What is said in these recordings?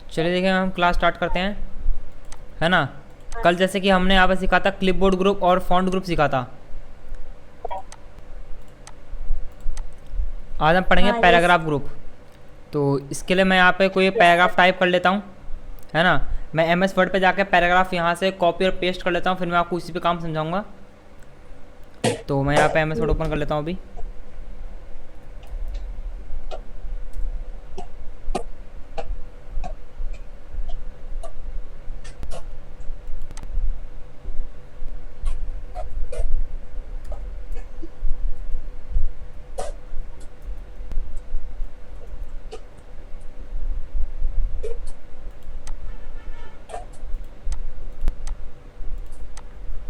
चलिए देखिए, हम क्लास स्टार्ट करते हैं, है ना। कल जैसे कि हमने यहाँ पे सीखा था क्लिपबोर्ड ग्रुप और फॉन्ट ग्रुप सीखा था। आज हम पढ़ेंगे हाँ यस। Paragraph group. तो इसके लिए मैं यहाँ पे कोई यस सर। पैराग्राफ टाइप कर लेता हूँ, है ना। मैं एम एस वर्ड पर जाकर पैराग्राफ यहाँ से कॉपी और पेस्ट कर लेता हूँ, फिर मैं आपको उसी पे काम समझाऊंगा। तो मैं यहाँ पे एम एस वर्ड ओपन कर लेता हूँ अभी।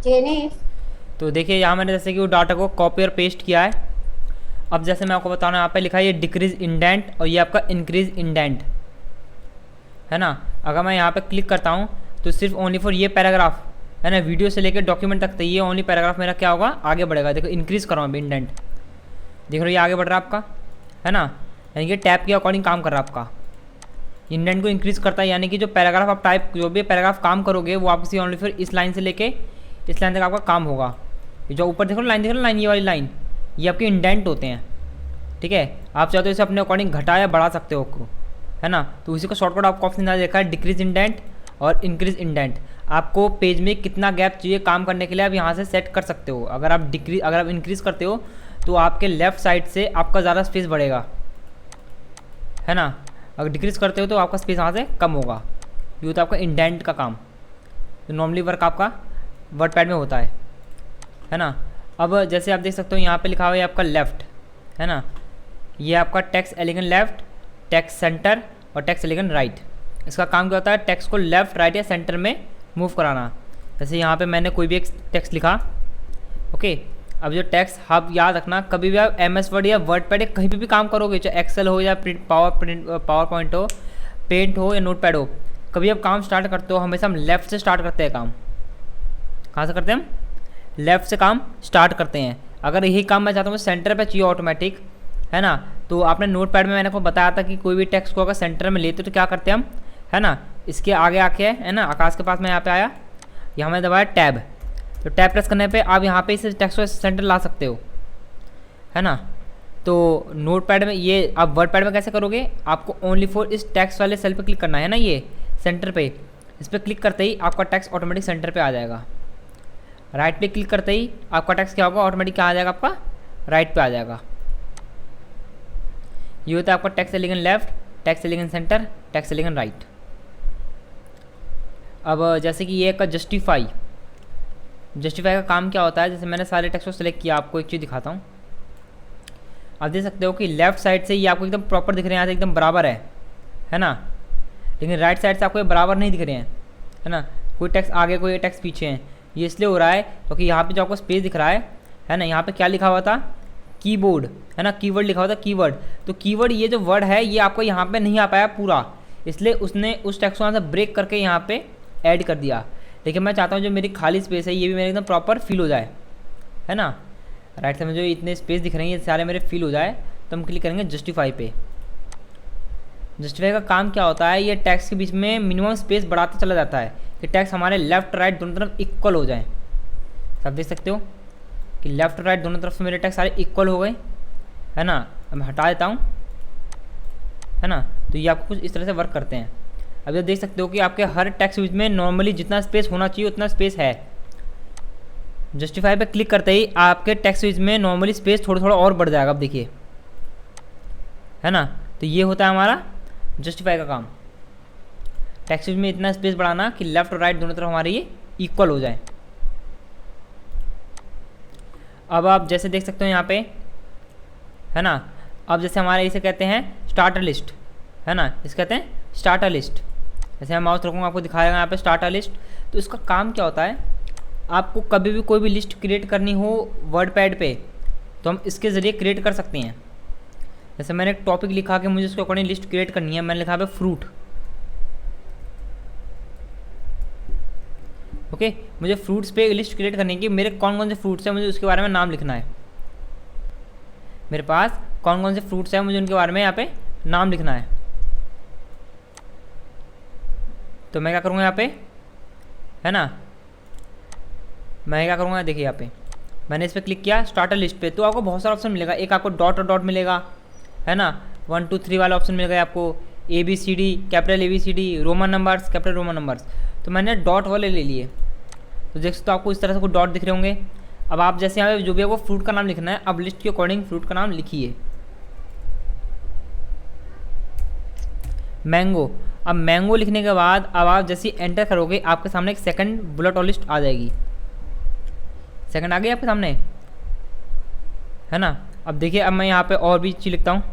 जेनिस। तो देखिए यहाँ मैंने जैसे कि वो डाटा को कॉपी और पेस्ट किया है। अब जैसे मैं आपको बताना, यहाँ पे लिखा है ये डिक्रीज इंडेंट और ये आपका इंक्रीज इंडेंट, है ना। अगर मैं यहाँ पे क्लिक करता हूँ तो सिर्फ ओनली फॉर ये पैराग्राफ, है ना, वीडियो से लेकर डॉक्यूमेंट तक, ये ओनली पैराग्राफ मेरा क्या होगा, आगे बढ़ेगा। देखो इंक्रीज़ कर रहा हूँ अभी इंडेंट, देख रहे हो ये आगे बढ़ रहा है आपका, है ना। यानी कि टैब के अकॉर्डिंग काम कर रहा है आपका। इंडेंट को इंक्रीज़ करता है, यानी कि जो पैराग्राफ आप टाइप, जो भी पैराग्राफ काम करोगे वो आपसी ओनली फिर इस लाइन से लेके इस लाइन तक आपका काम होगा। ये जो ऊपर देखो लाइन, देख लो लाइन, ये वाली लाइन, ये आपके इंडेंट होते हैं, ठीक है। आप चाहते हो इसे अपने अकॉर्डिंग घटा या बढ़ा सकते हो को, है ना। तो उसी को शॉर्टकट आपको ऑप्शन यहाँ देखा है, डिक्रीज इंडेंट और इंक्रीज इंडेंट। आपको पेज में कितना गैप चाहिए काम करने के लिए आप यहाँ से सेट कर सकते हो। अगर आप इंक्रीज़ करते हो तो आपके लेफ्ट साइड से आपका ज़्यादा स्पेस बढ़ेगा, है ना। अगर डिक्रीज़ करते हो तो आपका स्पेस यहाँ से कम होगा। ये होता है आपका इंडेंट का काम, जो नॉर्मली वर्क आपका वर्डपैड में होता है ना। अब जैसे आप देख सकते हो यहाँ पे लिखा हुआ है आपका लेफ़्ट, है ना। ये आपका text elegant left, text centre और टेक्स्ट एलिगेंट राइट। इसका काम क्या होता है, टेक्स्ट को लेफ़्ट, राइट या सेंटर में मूव कराना। जैसे यहाँ पे मैंने कोई भी एक टेक्स्ट लिखा, ओके। अब जो टेक्स्ट, आप याद रखना, कभी भी आप एम एस वर्ड या वर्डपैड या कहीं पे भी काम करोगे, चाहे एक्सेल हो या पावर पॉइंट हो, पेंट हो या नोटपैड हो, कभी आप काम स्टार्ट करते हो हमेशा हम लेफ़्ट से स्टार्ट करते हैं काम। कहाँ से करते हैं हम, लेफ़्ट से काम स्टार्ट करते हैं। अगर यही काम मैं चाहता हूँ सेंटर पे चाहिए ऑटोमेटिक, है ना। तो आपने नोटपैड में मैंने आपको बताया था कि कोई भी टेक्स्ट को अगर सेंटर में लेते तो क्या करते हैं हम, है ना। इसके आगे आके, है ना, आकाश के पास मैं यहाँ पे आया, यहाँ मैंने दबाया टैब, तो टैब प्रेस करने पे आप यहाँ पे इस टेक्स्ट को सेंटर ला सकते हो, है ना। तो नोटपैड में ये आप वर्डपैड में कैसे करोगे, आपको ओनली फॉर इस टेक्स्ट वाले सेल पे क्लिक करना है ना, ये सेंटर पे, इस पर क्लिक करते ही आपका टेक्स्ट ऑटोमेटिक सेंटर पे आ जाएगा। राइट पे क्लिक करते ही आपका टेक्स्ट क्या होगा, ऑटोमेटिक क्या आ जाएगा, आपका राइट पे आ जाएगा। ये होता है आपका text alignment left, text elegant centre, text elegant right. अब जैसे कि ये का जस्टिफाई का काम क्या होता है, जैसे मैंने सारे टेक्स्ट को सिलेक्ट किया, आपको एक चीज़ दिखाता हूँ। आप देख सकते हो कि लेफ्ट साइड से ये आपको एकदम प्रॉपर दिख रहे हैं, यहाँ से एकदम बराबर है ना। लेकिन राइट साइड से आपको ये बराबर नहीं दिख रहे हैं, है ना। कोई टेक्स्ट आगे, कोई टेक्स्ट पीछे है। ये इसलिए हो रहा है क्योंकि यहाँ पे जो आपको स्पेस दिख रहा है ना, यहाँ पे क्या लिखा हुआ था, कीबोर्ड, है ना, कीवर्ड लिखा हुआ था, कीवर्ड। तो कीवर्ड ये जो वर्ड है ये आपको यहाँ पे नहीं आ पाया पूरा, इसलिए उसने उस टेक्स्ट को यहाँ से ब्रेक करके यहाँ पे ऐड कर दिया। लेकिन मैं चाहता हूँ जो मेरी खाली स्पेस है ये भी मेरे एकदम प्रॉपर फिल हो जाए, है ना। राइट साइड में जो इतने स्पेस दिख रहे हैं ये सारे मेरे फिल हो जाए, तो हम क्लिक करेंगे जस्टिफाई पे। जस्टिफाई का काम क्या होता है, ये टेक्स्ट के बीच में मिनिमम स्पेस बढ़ाता चला जाता है कि टेक्स्ट हमारे लेफ्ट राइट दोनों तरफ इक्वल हो जाए। आप देख सकते हो कि लेफ्ट राइट दोनों तरफ से मेरे टेक्स्ट सारे इक्वल हो गए, है ना। अब मैं हटा देता हूँ, है ना। तो ये आपको कुछ इस तरह से वर्क करते हैं। अब ये देख सकते हो कि आपके हर टेक्स्ट बीच में नॉर्मली जितना स्पेस होना चाहिए उतना स्पेस है। जस्टिफाई पे क्लिक करते ही आपके टेक्स्ट बीच में नॉर्मली स्पेस थोड़ा थोड़ा और बढ़ जाएगा, अब देखिए, है ना। तो ये होता है हमारा जस्टिफाई का काम, टेक्स्ट बीच में इतना स्पेस बढ़ाना कि लेफ्ट और राइट दोनों तरफ हमारे ये इक्वल हो जाए। अब आप जैसे देख सकते हो यहाँ पे, है ना। अब जैसे हमारे इसे कहते हैं स्टार्टर लिस्ट, है ना, इसे कहते हैं स्टार्टर लिस्ट। जैसे मैं माउस रखूँगा आपको दिखाएगा यहाँ पे स्टार्टर लिस्ट। तो इसका काम क्या होता है, आपको कभी भी कोई भी लिस्ट क्रिएट करनी हो वर्डपैड पे तो हम इसके ज़रिए क्रिएट कर सकते हैं। जैसे मैंने एक टॉपिक लिखा कि मुझे उसके अकॉर्डिंग लिस्ट क्रिएट करनी है, मैंने लिखा है फ्रूट, ओके, मुझे फ्रूट्स पे लिस्ट क्रिएट करने की, मेरे कौन कौन से फ्रूट्स हैं मुझे उसके बारे में नाम लिखना है। मेरे पास कौन कौन से फ्रूट्स हैं मुझे उनके बारे में यहाँ पे नाम लिखना है। तो मैं क्या करूँगा यहाँ पे, है ना, मैं क्या करूँगा, देखिए यहाँ पे मैंने इस पर क्लिक किया स्टार्टर लिस्ट पे, तो आपको बहुत सारा ऑप्शन मिलेगा। एक आपको डॉट और डॉट मिलेगा, है ना, 1 2 3 वाला ऑप्शन मिलेगा आपको, ABCD, capital ABCD, Roman numbers, capital Roman numbers. तो मैंने डॉट वाले ले लिए। तो देख सकते हो आपको इस तरह से कुछ डॉट दिख रहे होंगे। अब आप जैसे यहाँ पे जो भी आपको फ्रूट का नाम लिखना है, अब लिस्ट के अकॉर्डिंग फ्रूट का नाम लिखिए। मैंगो। अब मैंगो लिखने के बाद अब आप जैसे एंटर करोगे आपके सामने एक सेकंड बुलेट और लिस्ट आ जाएगी। सेकंड आ गई आपके सामने, है ना। अब देखिए अब मैं यहाँ पे और भी चीज़ लिखता हूँ,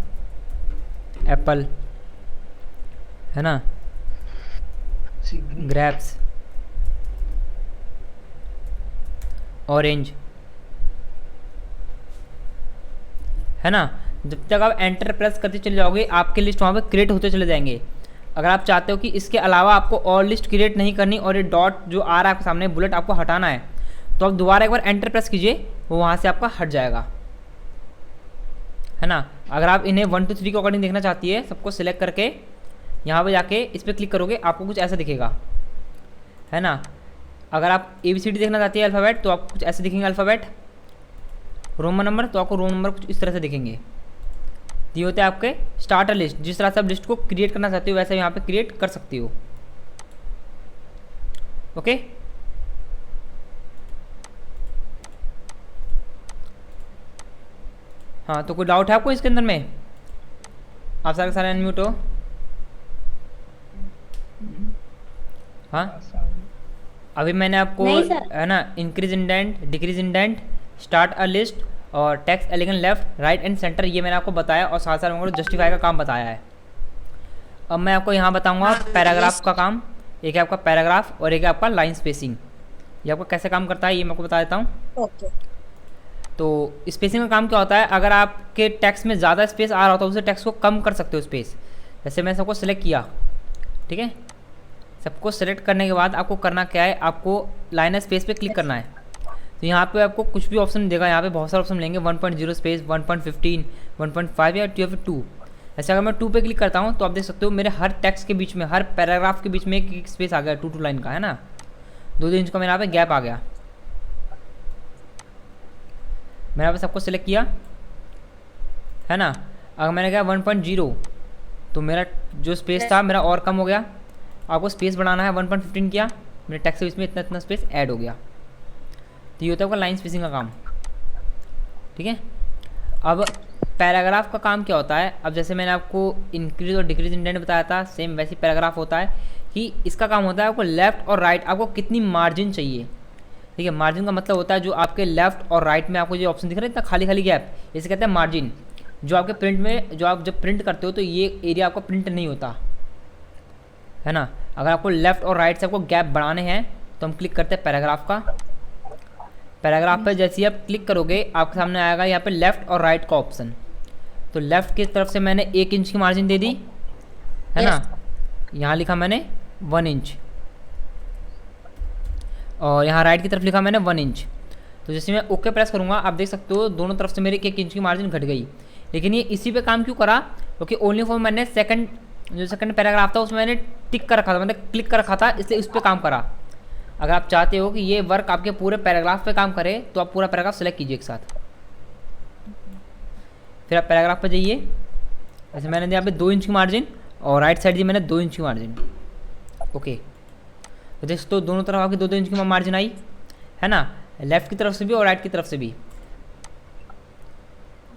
एप्पल, है ना, ग्रेप्स, ऑरेंज, है ना। जब तक आप एंटर प्रेस करते चले जाओगे आपके लिस्ट वहाँ पे क्रिएट होते चले जाएंगे। अगर आप चाहते हो कि इसके अलावा आपको और लिस्ट क्रिएट नहीं करनी और ये डॉट जो आ रहा है आपके सामने बुलेट आपको हटाना है, तो आप दोबारा एक बार एंटर प्रेस कीजिए, वो वहाँ से आपका हट जाएगा, है ना। अगर आप इन्हें 1 2 3 के अकॉर्डिंग देखना चाहती है, सबको सिलेक्ट करके यहाँ पे जाके इस पर क्लिक करोगे आपको कुछ ऐसा दिखेगा, है ना। अगर आप ABCD देखना चाहती है अल्फ़ाबेट, तो आपको कुछ ऐसे दिखेंगे अल्फ़ाबेट। रोमन नंबर, तो आपको रोमन नंबर कुछ इस तरह से दिखेंगे। ये होते हैं आपके स्टार्टर लिस्ट। जिस तरह से आप लिस्ट को क्रिएट करना चाहते हो वैसे यहाँ पे क्रिएट कर सकती हो। ओके, हाँ, तो कोई डाउट है आपको इसके अंदर में? आप सारे सारे अनम्यूट हो। हाँ, अभी मैंने आपको, है ना, increase indent, decrease indent, start a list और text alignment left right and centre, ये मैंने आपको बताया और साथ साथ मैंने जस्टिफाई का काम बताया है। अब मैं आपको यहाँ बताऊँगा पैराग्राफ का काम। एक है आपका पैराग्राफ और एक है आपका लाइन स्पेसिंग। ये आपका कैसे काम करता है ये मैं आपको बता देता हूँ। तो स्पेसिंग का काम क्या होता है, अगर आपके टेक्स्ट में ज़्यादा स्पेस आ रहा होता है, उसे टेक्स्ट को कम कर सकते हो स्पेस। जैसे मैं सबको सिलेक्ट किया, ठीक है, सबको सेलेक्ट करने के बाद आपको करना क्या है, आपको लाइन स्पेस पे क्लिक करना है। तो यहाँ पे आपको कुछ भी ऑप्शन देगा, यहाँ पे बहुत सारे ऑप्शन लेंगे, 1.0 स्पेस, 1.15, 1.5 या 2। ऐसे अगर मैं 2 पे क्लिक करता हूँ तो आप देख सकते हो मेरे हर टेक्स्ट के बीच में, हर पैराग्राफ के बीच में एक स्पेस आ गया 2 लाइन का, है ना। 2 इंच का मेरे यहाँ पे गैप आ गया। मैंने यहाँ पे सबको सिलेक्ट किया, है ना। अगर मैंने कहा 1.0 तो मेरा जो स्पेस था मेरा और कम हो गया। आपको स्पेस बढ़ाना है, 1.15 किया, मेरे टेक्स्ट के बीच में इतना इतना स्पेस ऐड हो गया। तो ये होता है आपका लाइन स्पेसिंग का काम, ठीक है। अब पैराग्राफ का काम क्या होता है, अब जैसे मैंने आपको इंक्रीज और डिक्रीज इंडेंट बताया था, सेम वैसे पैराग्राफ होता है कि इसका काम होता है आपको लेफ्ट और राइट आपको कितनी मार्जिन चाहिए, ठीक है। मार्जिन का मतलब होता है जो आपके लेफ्ट और राइट में आपको जो ऑप्शन दिख रहा है इतना खाली खाली गैप, इसे कहते हैं मार्जिन। जो आपके प्रिंट में, जो आप जब प्रिंट करते हो तो ये एरिया आपका प्रिंट नहीं होता, है ना। अगर आपको लेफ्ट और राइट से आपको गैप बढ़ाने हैं तो हम क्लिक करते हैं पैराग्राफ का। पैराग्राफ पर जैसे ही आप क्लिक करोगे आपके सामने आएगा यहाँ पे लेफ़्ट और राइट का ऑप्शन। तो लेफ़्ट की तरफ से मैंने 1 इंच की मार्जिन दे दी, है ना। यहाँ लिखा मैंने 1 इंच और यहाँ राइट की तरफ लिखा मैंने 1 इंच। तो जैसे मैं ओके प्रेस करूँगा आप देख सकते हो दोनों तरफ से मेरे 1 इंच की मार्जिन घट गई। लेकिन ये इसी पे काम क्यों करा, क्योंकि ओनली फॉर मैंने सेकंड पैराग्राफ था उसमें मैंने टिक कर रखा था, मैंने क्लिक कर रखा था, इसलिए उस पर काम करा। अगर आप चाहते हो कि ये वर्क आपके पूरे पैराग्राफ पे काम करे तो आप पूरा पैराग्राफ सेलेक्ट कीजिए एक साथ, फिर आप पैराग्राफ पे जाइए। जैसे मैंने दिया यहाँ पे 2 इंच की मार्जिन और राइट साइड दी मैंने 2 इंच की मार्जिन। ओके, तो दोस्तों दोनों तरफ आपकी 2-2 इंच की मार्जिन आई, है ना, लेफ्ट की तरफ से भी और राइट की तरफ से भी।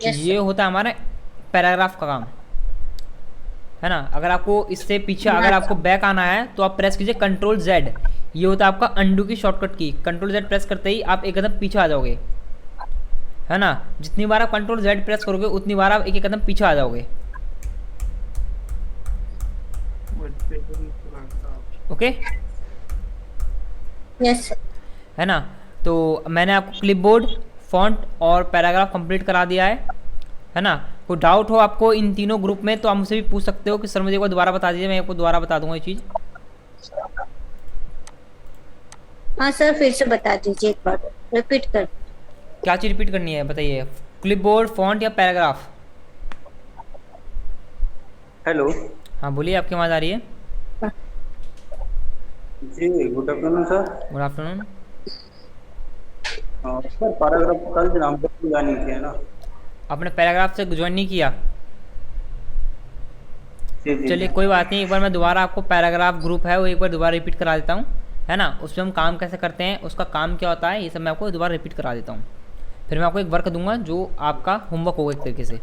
ये होता है हमारा पैराग्राफ का काम, है ना। अगर आपको इससे पीछे अगर आपको बैक आना है तो आप प्रेस कीजिए Ctrl+Z। ये होता है आपका अंडू की शॉर्टकट की। Ctrl+Z प्रेस करते ही आप एक कदम पीछे आ जाओगे, है ना। जितनी बार आप Ctrl+Z प्रेस करोगे उतनी बार आप एक कदम पीछे आ जाओगे। ओके, यस, है ना। तो मैंने आपको क्लिपबोर्ड, फॉन्ट और पैराग्राफ कंप्लीट करा दिया है ना। कोई डाउट हो आपको इन तीनों ग्रुप में तो आप मुझसे भी पूछ सकते हो कि सर मुझे एक बार दोबारा बता दीजिए, मैं आपको दोबारा बता दूंगा ये चीज़। हाँ सर, फिर से बता दीजिए, एक बार रिपीट कर। क्या चीज़ रिपीट करनी है बताइए? क्लिपबोर्ड, फॉन्ट या पैराग्राफ? हेलो। हाँ बोलिए, आपकी आवाज़ आ रही है। जी good afternoon sir. Good afternoon. Sir paragraph कल नाम पर जानी थी है ना? आपने पैराग्राफ से ज्वाइन नहीं किया? जी जी। चलिए कोई बात नहीं, एक बार मैं दोबारा आपको पैराग्राफ ग्रुप है वो एक बार दोबारा रिपीट करा देता हूँ, है ना। उसमें हम काम कैसे करते हैं, उसका काम क्या होता है, ये सब मैं आपको दोबारा रिपीट करा देता हूँ। फिर मैं आपको एक वर्क दूंगा जो आपका होमवर्क होगा एक तरीके से।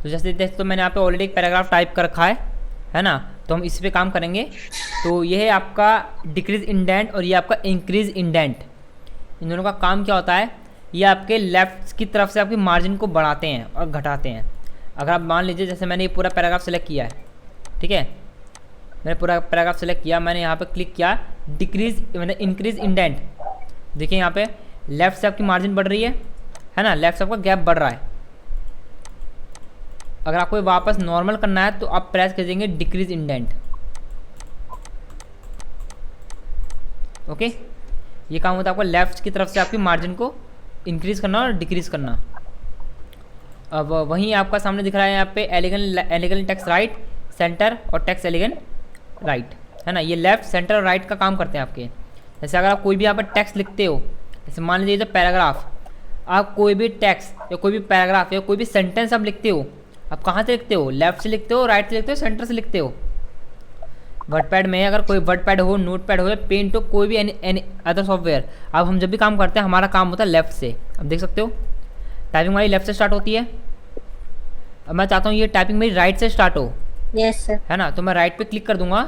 तो जैसे देख, तो मैंने यहाँ पे ऑलरेडी एक पैराग्राफ टाइप कर रखा है ना। तो हम इसी पे काम करेंगे। तो ये है आपका डिक्रीज इंडेंट और ये आपका इंक्रीज इंडेंट। इन दोनों का काम क्या होता है, ये आपके लेफ्ट की तरफ से आपकी मार्जिन को बढ़ाते हैं और घटाते हैं। अगर आप मान लीजिए जैसे मैंने ये पूरा पैराग्राफ सेलेक्ट किया है, ठीक है, मैंने पूरा पैराग्राफ सेलेक्ट किया, मैंने यहाँ पे क्लिक किया डिक्रीज मतलब इंक्रीज इंडेंट। देखिए यहाँ पे लेफ्ट से आपकी मार्जिन बढ़ रही है ना, लेफ्ट से आपका गैप बढ़ रहा है। अगर आपको वापस नॉर्मल करना है तो आप प्रेस कर देंगे डिक्रीज इंडेंट। ओके, ये काम होता है आपको लेफ्ट की तरफ से आपकी मार्जिन को इंक्रीज करना और डिक्रीज करना। अब वहीं आपका सामने दिख रहा है यहाँ पे एलिगन टेक्स्ट राइट, सेंटर और टेक्स्ट एलिगन राइट, है ना। ये लेफ्ट, सेंटर और राइट का काम करते हैं आपके। जैसे अगर आप कोई भी यहाँ पर टेक्स्ट लिखते हो, जैसे मान लीजिए तो पैराग्राफ, आप कोई भी टेक्स्ट या कोई भी पैराग्राफ या कोई भी सेंटेंस आप लिखते हो, आप कहाँ से लिखते हो, लेफ्ट से लिखते हो, राइट से लिखते हो, सेंटर से लिखते हो। वर्डपैड में अगर कोई वर्डपैड हो, नोटपैड हो या पेंट हो, कोई भी एनी अदर सॉफ्टवेयर, अब हम जब भी काम करते हैं हमारा काम होता है लेफ्ट से। अब देख सकते हो टाइपिंग हमारी लेफ्ट से स्टार्ट होती है। अब मैं चाहता हूँ ये टाइपिंग मेरी राइट से स्टार्ट हो, यस सर। है ना। तो मैं राइट पे क्लिक कर दूंगा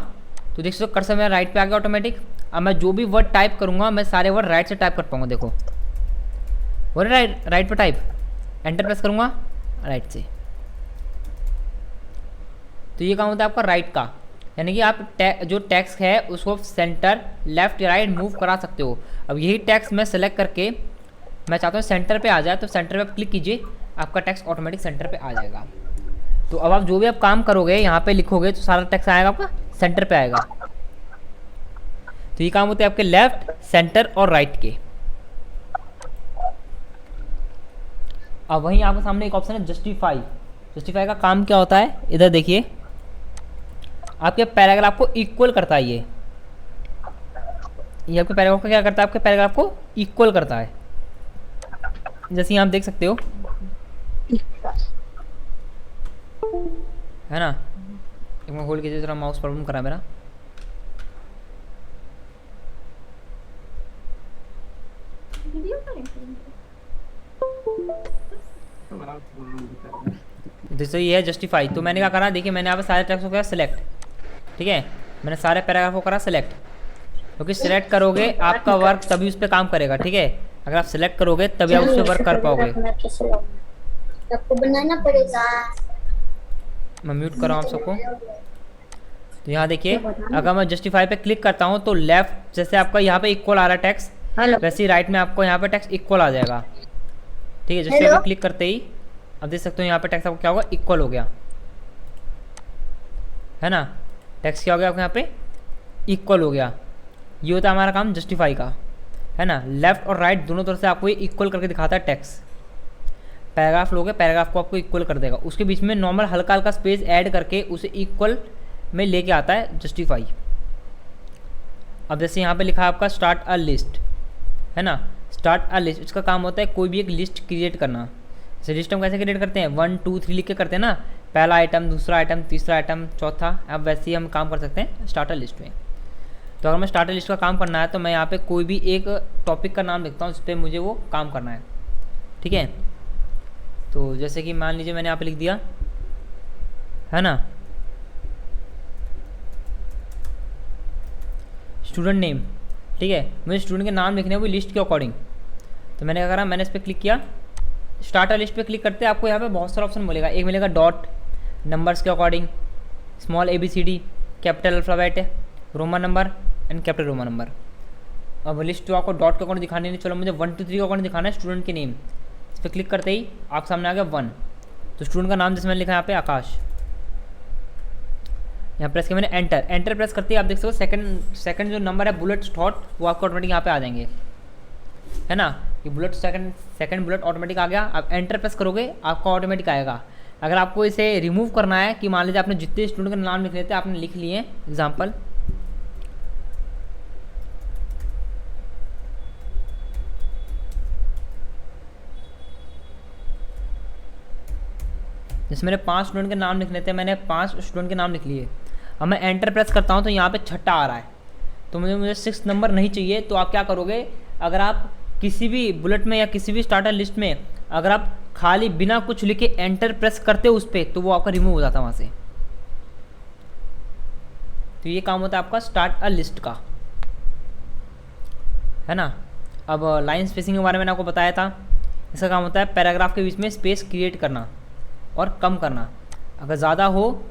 तो देख सकते हो कर्सर मेरा राइट पे आ गया ऑटोमेटिक। अब मैं जो भी वर्ड टाइप करूँगा मैं सारे वर्ड राइट से टाइप कर पाऊँगा। देखो हो रहा है राइट पे टाइप, एंटर प्रेस करूँगा राइट से। तो ये काम होता है आपका राइट का, यानी कि आप जो टेक्स्ट है उसको सेंटर लेफ्ट राइट मूव करा सकते हो। अब यही टेक्स्ट मैं सेलेक्ट करके मैं चाहता हूँ सेंटर पे आ जाए, तो सेंटर पे आप क्लिक कीजिए, आपका टेक्स्ट ऑटोमेटिक सेंटर पे आ जाएगा। तो अब आप जो भी आप काम करोगे यहाँ पे लिखोगे तो सारा टेक्स्ट आएगा आपका सेंटर पे आएगा। तो ये काम होते हैं आपके लेफ्ट, सेंटर और राइट के। अब वहीं आपके सामने एक ऑप्शन है जस्टिफाई। जस्टिफाई का काम क्या होता है, इधर देखिए, आपके पैराग्राफ को इक्वल करता है। ये आपके पैराग्राफ को क्या करता है, आपके पैराग्राफ को इक्वल करता है। जैसे यहाँ आप देख सकते हो, है ना। एक मैं होल्ड कीजिए, जरा माउस प्रॉब्लम करा मेरा। जैसे ये है जस्टिफाई। तो मैंने क्या करा, देखिए मैंने यहाँ पे सारे टेक्स्ट को किया सिलेक्ट, ठीक है, मैंने सारे पैराग्राफ को करा सिलेक्ट, क्योंकि सिलेक्ट करोगे आपका वर्क तभी उस पर काम करेगा, ठीक है। अगर आप सिलेक्ट करोगे तभी आप उस पर वर्क कर पाओगे। आपको बनाना पड़ेगा। मैं म्यूट कर रहा हूँ आप सबको। तो यहाँ देखिए, अगर मैं जस्टिफाई पे क्लिक करता हूँ तो लेफ्ट जैसे आपका यहाँ पे इक्वल आ रहा है टेक्स्ट, वैसे ही राइट में आपको यहाँ पे टेक्स्ट इक्वल आ जाएगा, ठीक है। जस्टिफाई पे क्लिक करते ही अब देख सकते हो यहाँ पे टेक्स्ट आपको क्या होगा, इक्वल हो गया, है ना। टेक्स्ट क्या हो गया आपको यहाँ पे, इक्वल हो गया। ये होता है हमारा काम जस्टिफाई का, है ना। लेफ्ट और राइट दोनों तरफ से आपको ये इक्वल करके दिखाता है टेक्स्ट। पैराग्राफ लोगे, पैराग्राफ को आपको इक्वल कर देगा, उसके बीच में नॉर्मल हल्का हल्का स्पेस ऐड करके उसे इक्वल में लेके आता है जस्टिफाई। अब जैसे यहाँ पे लिखा है आपका स्टार्ट अ लिस्ट, है ना। स्टार्ट अ लिस्ट, इसका काम होता है कोई भी एक लिस्ट क्रिएट करना। जैसे लिस्ट हम कैसे क्रिएट करते हैं, 1 2 3 लिख के करते हैं ना, पहला आइटम, दूसरा आइटम, तीसरा आइटम, चौथा। अब वैसे ही हम काम कर सकते हैं स्टार्टर लिस्ट में। तो अगर मैं स्टार्टर लिस्ट का काम करना है तो मैं यहाँ पे कोई भी एक टॉपिक का नाम लिखता हूँ, जिस पर मुझे वो काम करना है, ठीक है। तो जैसे कि मान लीजिए मैंने यहाँ पे लिख दिया, है ना, स्टूडेंट नेम, ठीक है। मुझे स्टूडेंट के नाम लिखने हैं वो लिस्ट के अकॉर्डिंग। तो मैंने क्या करा, मैंने इस पर क्लिक किया, स्टार्टर लिस्ट पे क्लिक करते हैं आपको यहाँ पे बहुत सारा ऑप्शन मिलेगा। एक मिलेगा डॉट, नंबर्स के according, small ABCD, capital alphabet, Roman number and capital Roman number. अब लिस्ट जो आपको डॉट के अकॉर्डिंग दिखाने नहीं, चलो मुझे 1 2 3 के अकॉर्डिंग दिखाना है स्टूडेंट के नेम। इस पर क्लिक करते ही आप सामने आ गया 1, तो स्टूडेंट का नाम जैसे मैंने लिखा है यहाँ पे आकाश। यहाँ प्रेस किया मैंने, एंटर। एंटर प्रेस करते ही आप देख सकते हो सेकंड जो नंबर है बुलेट थॉट वो आपको ऑटोमेटिक यहाँ पे आ जाएंगे, है ना। ये बुलेट सेकंड बुलेट ऑटोमेटिक आ गया। आप एंटर प्रेस करोगे आपका ऑटोमेटिक आएगा। अगर आपको इसे रिमूव करना है कि मान लीजिए आपने जितने स्टूडेंट के नाम लिख लेते आपने लिख लिए एग्जाम्पल, जैसे मैंने 5 स्टूडेंट के नाम लिखने थे, मैंने 5 स्टूडेंट के नाम लिख लिए। अब मैं एंटर प्रेस करता हूँ तो यहाँ पे छठा आ रहा है, तो मुझे 6 नंबर नहीं चाहिए। तो आप क्या करोगे, अगर आप किसी भी बुलेट में या किसी भी स्टार्टर लिस्ट में अगर आप खाली बिना कुछ लिखे एंटर प्रेस करते हो उस पर, तो वो आपका रिमूव हो जाता है वहाँ से। तो ये काम होता है आपका स्टार्ट अ लिस्ट का, है ना। अब लाइन स्पेसिंग के बारे में मैंने आपको बताया था। इसका काम होता है पैराग्राफ के बीच में स्पेस क्रिएट करना और कम करना। अगर ज़्यादा हो,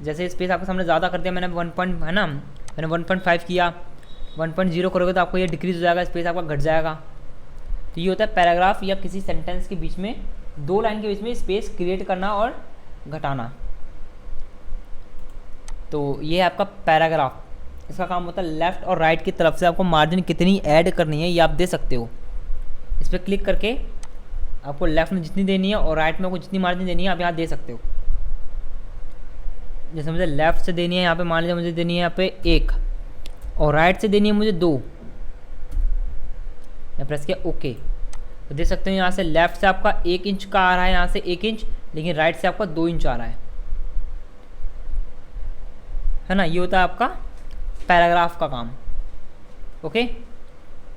जैसे स्पेस आपके सामने ज़्यादा कर दिया मैंने 1 है ना, मैंने 1.5 किया, 1.0 करोगे तो आपको ये डिक्रीज हो जाएगा, स्पेस आपका घट जाएगा। तो ये होता है पैराग्राफ या किसी सेंटेंस के बीच में 2 लाइन के बीच में स्पेस क्रिएट करना और घटाना। तो ये है आपका पैराग्राफ। इसका काम होता है लेफ़्ट और राइट की तरफ से आपको मार्जिन कितनी ऐड करनी है ये आप दे सकते हो। इस पर क्लिक करके आपको लेफ़्ट में जितनी देनी है और राइट में आपको जितनी मार्जिन देनी है आप यहाँ दे सकते हो। जैसे मुझे लेफ़्ट से देनी है यहाँ पे, मान लीजिए मुझे देनी है यहाँ पे 1 और राइट से देनी है मुझे 2, मैं प्रेस किया ओके। तो देख सकते हो यहाँ से लेफ़्ट से आपका 1 इंच का आ रहा है, यहाँ से 1 इंच, लेकिन राइट से आपका 2 इंच आ रहा है ना। ये होता है आपका पैराग्राफ का काम। ओके,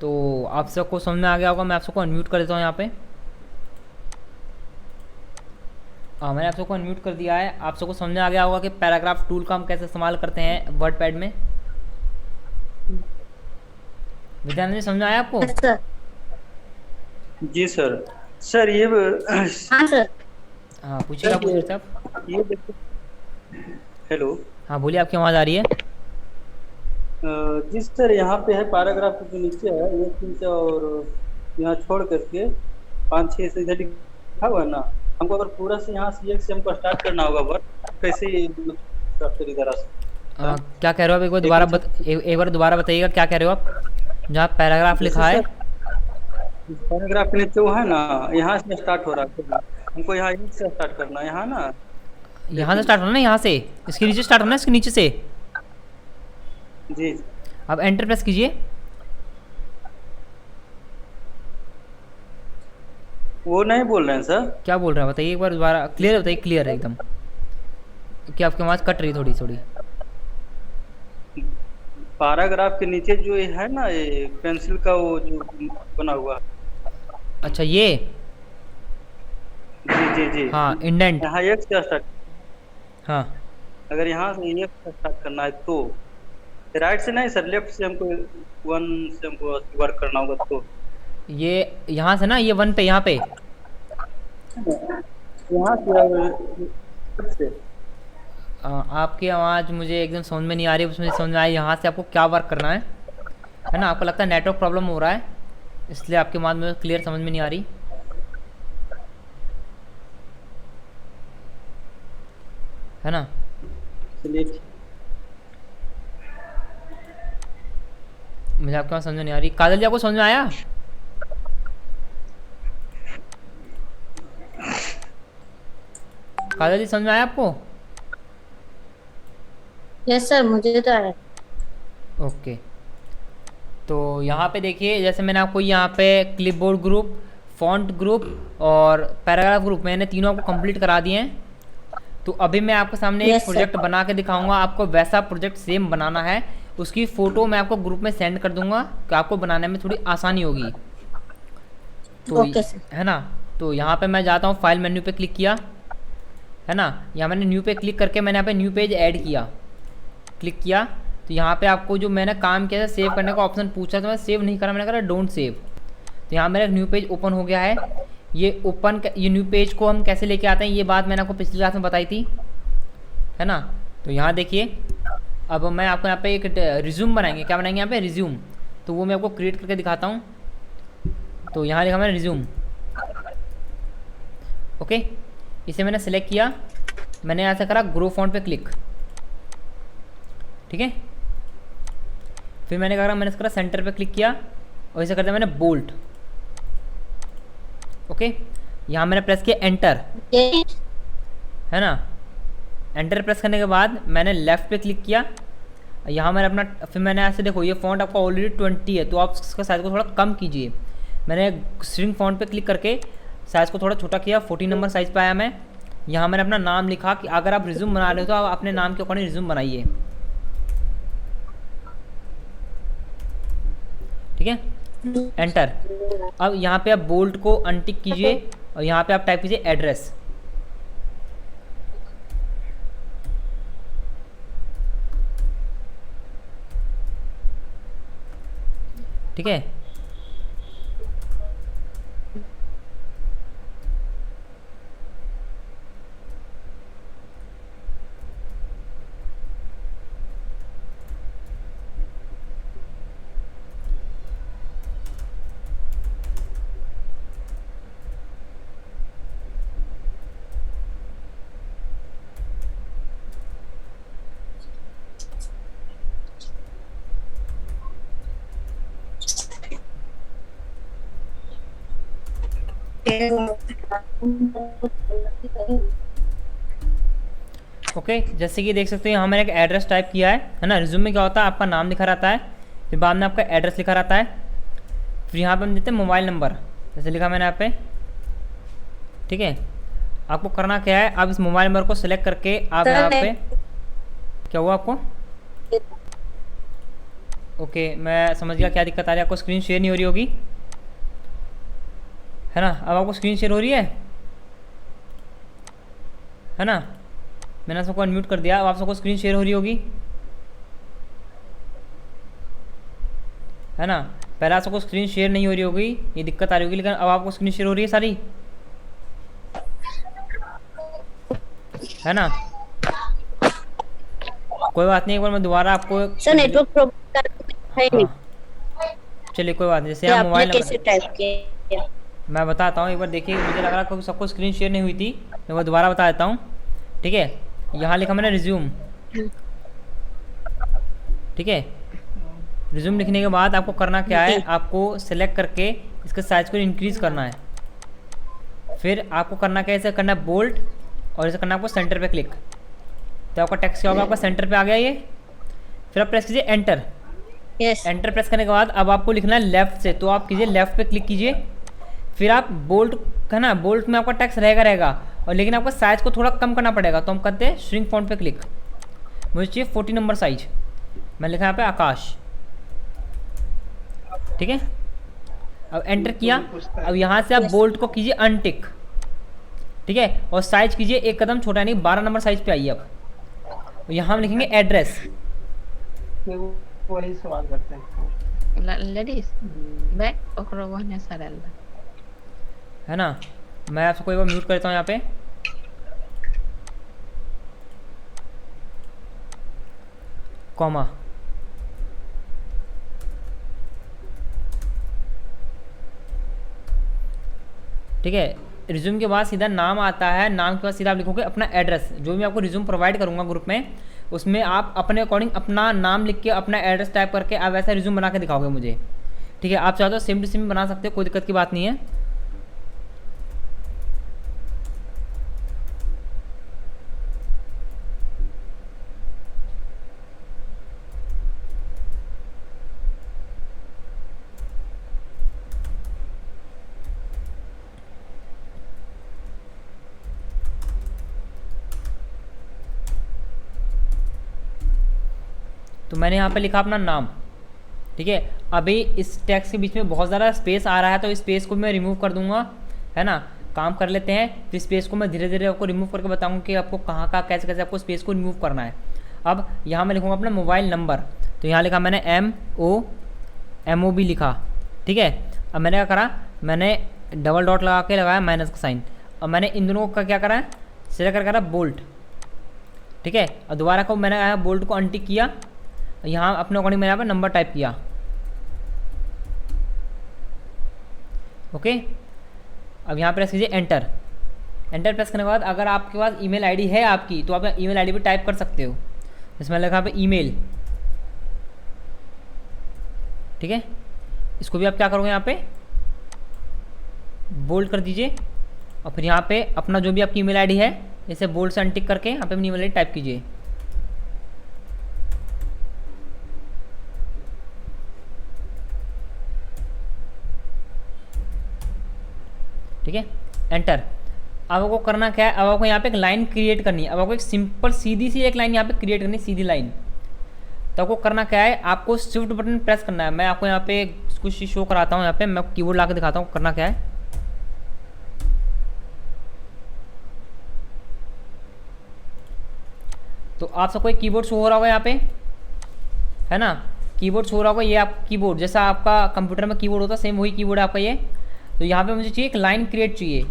तो आप सबको समझ में आ गया होगा। मैं आप सबको अनम्यूट कर देता हूँ यहाँ पे। मैंने आप सबको अनम्यूट कर दिया है। आप सबको समझ में आ गया होगा कि पैराग्राफ टूल का हम कैसे इस्तेमाल करते हैं वर्डपैड में। विद्यानंद जी समझ में आया आपको? सर। जी सर। सर ये हाँ सर। हाँ पूछिए, आप पूछ साहब। ये देखिए, हेलो। हाँ बोलिए, आपकी आवाज़ आ रही है। जी सर, यहाँ पे है पैराग्राफ के नीचे है 1 इंच और यहाँ छोड़ करके 5-6 से इधर लिखा हुआ है ना। हमको अगर पूरा से यहाँ से 1 से हमको स्टार्ट करना होगा वर्ड, कैसे तरह से क्या कह रहे हो आप? एक बार दोबारा बताइएगा, क्या कह रहे हो आप? जहाँ पैराग्राफ लिखा है, पैराग्राफ के नीचे वो है ना, यहाँ से स्टार्ट हो रहा है, हमको यहाँ 1 से स्टार्ट करना है। यहाँ ना, यहाँ से स्टार्ट होना है, यहाँ से इसके नीचे स्टार्ट होना है, इसके नीचे से। जी अब एंटर प्रेस कीजिए। वो नहीं बोल रहे हैं सर। क्या बोल रहे हैं बताइए एक बार दोबारा, क्लियर बताइए, क्लियर है एकदम। क्या आपकी आवाज़ कट रही थोड़ी थोड़ी। पैराग्राफ के नीचे जो ये है ना, ये पेंसिल का वो जो बना हुआ। अच्छा ये, जी जी जी हाँ इंडेंट। यहाँ 1 से स्टार्ट। हाँ अगर यहाँ से 1 से स्टार्ट करना है तो राइट से नहीं सर, लेफ्ट से हमको 1 से हमको वर्क करना होगा। तो ये यहाँ से ना, ये 1 पे, यहाँ पे यहाँ से आपकी आवाज़ मुझे एकदम समझ में नहीं आ रही। उसमें समझ में आई यहाँ से आपको क्या वर्क करना है ना। आपको लगता है नेटवर्क प्रॉब्लम हो रहा है, इसलिए आपकी आवाज़ मुझे क्लियर समझ में नहीं आ रही, है ना। चलिए, मुझे आपकी बात समझ में नहीं आ रही। काजल जी आपको समझ में आया? काजल जी समझ में आया आपको? यस सर, मुझे तो आ रहा है। ओके, तो यहाँ पे देखिए, जैसे मैंने आपको यहाँ पे क्लिपबोर्ड ग्रुप, फॉन्ट ग्रुप और पैराग्राफ ग्रुप मैंने तीनों आपको कंप्लीट करा दिए हैं। तो अभी मैं आपके सामने एक Yes, sir. प्रोजेक्ट बना के दिखाऊंगा। आपको वैसा प्रोजेक्ट सेम बनाना है, उसकी फ़ोटो मैं आपको ग्रुप में सेंड कर दूंगा कि आपको बनाने में थोड़ी आसानी होगी। तो Okay, sir. है ना। तो यहाँ पे मैं जाता हूँ, फाइल मेन्यू पे क्लिक किया, है ना। यहाँ मैंने न्यू पे क्लिक करके मैंने यहाँ पे न्यू पेज ऐड किया, क्लिक किया। तो यहाँ पे आपको जो मैंने काम किया था सेव करने का ऑप्शन पूछा, तो मैं सेव नहीं करा, मैंने कहा डोंट सेव। तो यहाँ मेरा न्यू पेज ओपन हो गया है। ये न्यू पेज को हम कैसे लेके आते हैं, ये बात मैंने आपको पिछली क्लास में बताई थी, है ना। तो यहाँ देखिए, अब मैं आपको यहाँ पे एक रिज्यूम बनाएंगे। क्या बनाएंगे यहाँ पे? रिज्यूम। तो वो मैं आपको क्रिएट करके दिखाता हूँ। तो यहाँ लिखा मैंने रिज्यूम। ओके, इसे मैंने सेलेक्ट किया, मैंने यहाँ से करा ग्रो फॉन्ट पे क्लिक, ठीक है। फिर मैंने क्या करा, मैंने इसका सेंटर पे क्लिक किया और इसे कर दिया मैंने बोल्ट। ओके, यहाँ मैंने प्रेस किया एंटर, है ना। एंटर प्रेस करने के बाद मैंने लेफ़्ट पे क्लिक किया, यहाँ मैंने अपना, फिर मैंने ऐसे देखो ये फ़ॉन्ट आपका ऑलरेडी 20 है तो आप इसका साइज़ को थोड़ा कम कीजिए। मैंने स्ट्रिंग फ़ॉन्ट पे क्लिक करके साइज़ को थोड़ा छोटा किया, 14 नंबर साइज़ पे आया मैं। यहाँ मैंने अपना नाम लिखा कि अगर आप रिज्यूम बना रहे हो तो आप अपने नाम के अकॉर्डिंग रिज्यूम बनाइए, ठीक है। एंटर। अब यहाँ पे आप बोल्ट को अनटिक कीजिए और यहाँ पे आप टाइप कीजिए एड्रेस, ठीक है। ओके, जैसे कि देख सकते हो यहाँ मैंने एक एड्रेस टाइप किया है ना। रिज्यूम में क्या होता है, आपका नाम लिखा रहता है, फिर बाद में आपका एड्रेस लिखा रहता है, फिर यहाँ पे हम देते हैं मोबाइल नंबर, जैसे लिखा मैंने यहाँ पे, ठीक है। आपको करना क्या है, आप इस मोबाइल नंबर को सिलेक्ट करके आप यहाँ पे, क्या हुआ आपको? ओके, मैं समझ गया क्या दिक्कत आ रही है। आपको स्क्रीन शेयर नहीं हो रही होगी, है ना। अब आपको स्क्रीन शेयर हो रही है ना। मैंने सबको अनम्यूट कर दिया, अब आप सबको स्क्रीन शेयर हो रही होगी, है ना। पहले आप सबको स्क्रीन शेयर नहीं हो रही होगी, ये दिक्कत आ रही होगी, लेकिन अब आपको स्क्रीन शेयर हो रही है सारी, है ना। कोई बात नहीं, एक बार मैं दोबारा आपको सर नेटवर्क प्रॉब्लम है नहीं। चलिए कोई बात नहीं। जैसे आप मोबाइल कैसे टाइप किया मैं बताता हूँ, एक बार देखिए, मुझे लग रहा है सबको स्क्रीन शेयर नहीं हुई थी, मैं वो दोबारा बता देता हूँ, ठीक है। यहाँ लिखा मैंने रिज्यूम, ठीक है। रिज्यूम लिखने के बाद आपको करना क्या है, आपको सेलेक्ट करके इसके साइज़ को इंक्रीज़ करना है। फिर आपको करना क्या है, इसे करना है बोल्ट और इसे करना है आपको सेंटर पे क्लिक, तो आपका टेक्स्ट क्या होगा, आपका सेंटर पे आ गया ये। फिर आप प्रेस कीजिए एंटर। एंटर प्रेस करने के बाद अब आपको लिखना है लेफ़्ट से, तो आप कीजिए लेफ़्ट पे क्लिक कीजिए, फिर आप बोल्ट, है ना, बोल्ट में आपका टेक्स्ट रहेगा और लेकिन आपका साइज़ को थोड़ा कम करना पड़ेगा, तो हम करते हैं श्रिंक फॉन्ट पे क्लिक। मुझे चाहिए 40 नंबर साइज, मैं लिखा यहाँ पे आकाश, ठीक है। अब एंटर किया, अब यहाँ से आप बोल्ट को कीजिए अनटिक, ठीक है, और साइज कीजिए एक कदम छोटा, यानी 12 नंबर साइज पे आइए। अब यहाँ हम लिखेंगे एड्रेस, वही सवाल करते हैं लेडीज बैक ओकरो वहने सरल, है ना। मैं आपको एक बार म्यूट करता हूँ यहाँ पे, कॉमा, ठीक है। रिज्यूम के बाद सीधा नाम आता है, नाम के बाद सीधा आप लिखोगे अपना एड्रेस, जो भी मैं आपको रिज्यूम प्रोवाइड करूँगा ग्रुप में, उसमें आप अपने अकॉर्डिंग अपना नाम लिख के अपना एड्रेस टाइप करके आप वैसा रिज्यूम बना के दिखाओगे मुझे, ठीक है। आप चाहो तो सेम टू सेम बना सकते हो, कोई दिक्कत की बात नहीं है। तो मैंने यहाँ पे लिखा अपना नाम, ठीक है। अभी इस टेक्स्ट के बीच में बहुत ज़्यादा स्पेस आ रहा है, तो इस स्पेस को मैं रिमूव कर दूंगा, है ना। काम कर लेते हैं, तो स्पेस को मैं धीरे धीरे आपको रिमूव करके बताऊंगा कि आपको कहाँ कहाँ कैसे कैसे आपको स्पेस को रिमूव करना है। अब यहाँ मैं लिखूँगा अपना मोबाइल नंबर, तो यहाँ लिखा मैंने MOB लिखा, ठीक है। अब मैंने क्या करा, मैंने डबल डॉट लगा के लगाया माइनस का साइन, और मैंने इन दोनों का क्या करा है, सिलेक्ट कर करा बोल्ट, ठीक है। और दोबारा को मैंने आया बोल्ट को अनटिक किया, यहाँ अपने अकॉर्डिंग मैंने यहाँ पर नंबर टाइप किया, ओके। अब यहाँ प्रेस कीजिए एंटर। एंटर प्रेस करने के बाद अगर आपके पास ईमेल आईडी है आपकी, तो आप ईमेल आईडी पे टाइप कर सकते हो। इसमें लिखा पे ईमेल, ठीक है, इसको भी आप क्या करोगे यहाँ पे बोल्ड कर दीजिए और फिर यहाँ पे अपना जो भी आपकी ईमेल आईडी है इसे बोल्ड से अनटिक करके यहाँ पे अपनी ईमेल आईडी टाइप कीजिए। ठीक है, एंटर। अब आपको करना क्या है, अब आपको यहाँ पे एक लाइन क्रिएट करनी है। अब आपको एक सिंपल सीधी सी एक लाइन यहाँ पे क्रिएट करनी है, सीधी लाइन। तो आपको करना क्या है, आपको शिफ्ट बटन प्रेस करना है। मैं आपको यहाँ पे कुछ शो कराता हूँ, यहाँ पे मैं कीबोर्ड ला के दिखाता हूँ करना क्या है। तो आप सबको एक कीबोर्ड शो हो रहा होगा यहाँ पे, है ना, कीबोर्ड शो हो रहा होगा। ये आप कीबोर्ड जैसा आपका कंप्यूटर में कीबोर्ड होता है, सेम वही कीबोर्ड है आपका ये। तो यहाँ पे मुझे चाहिए एक लाइन क्रिएट चाहिए,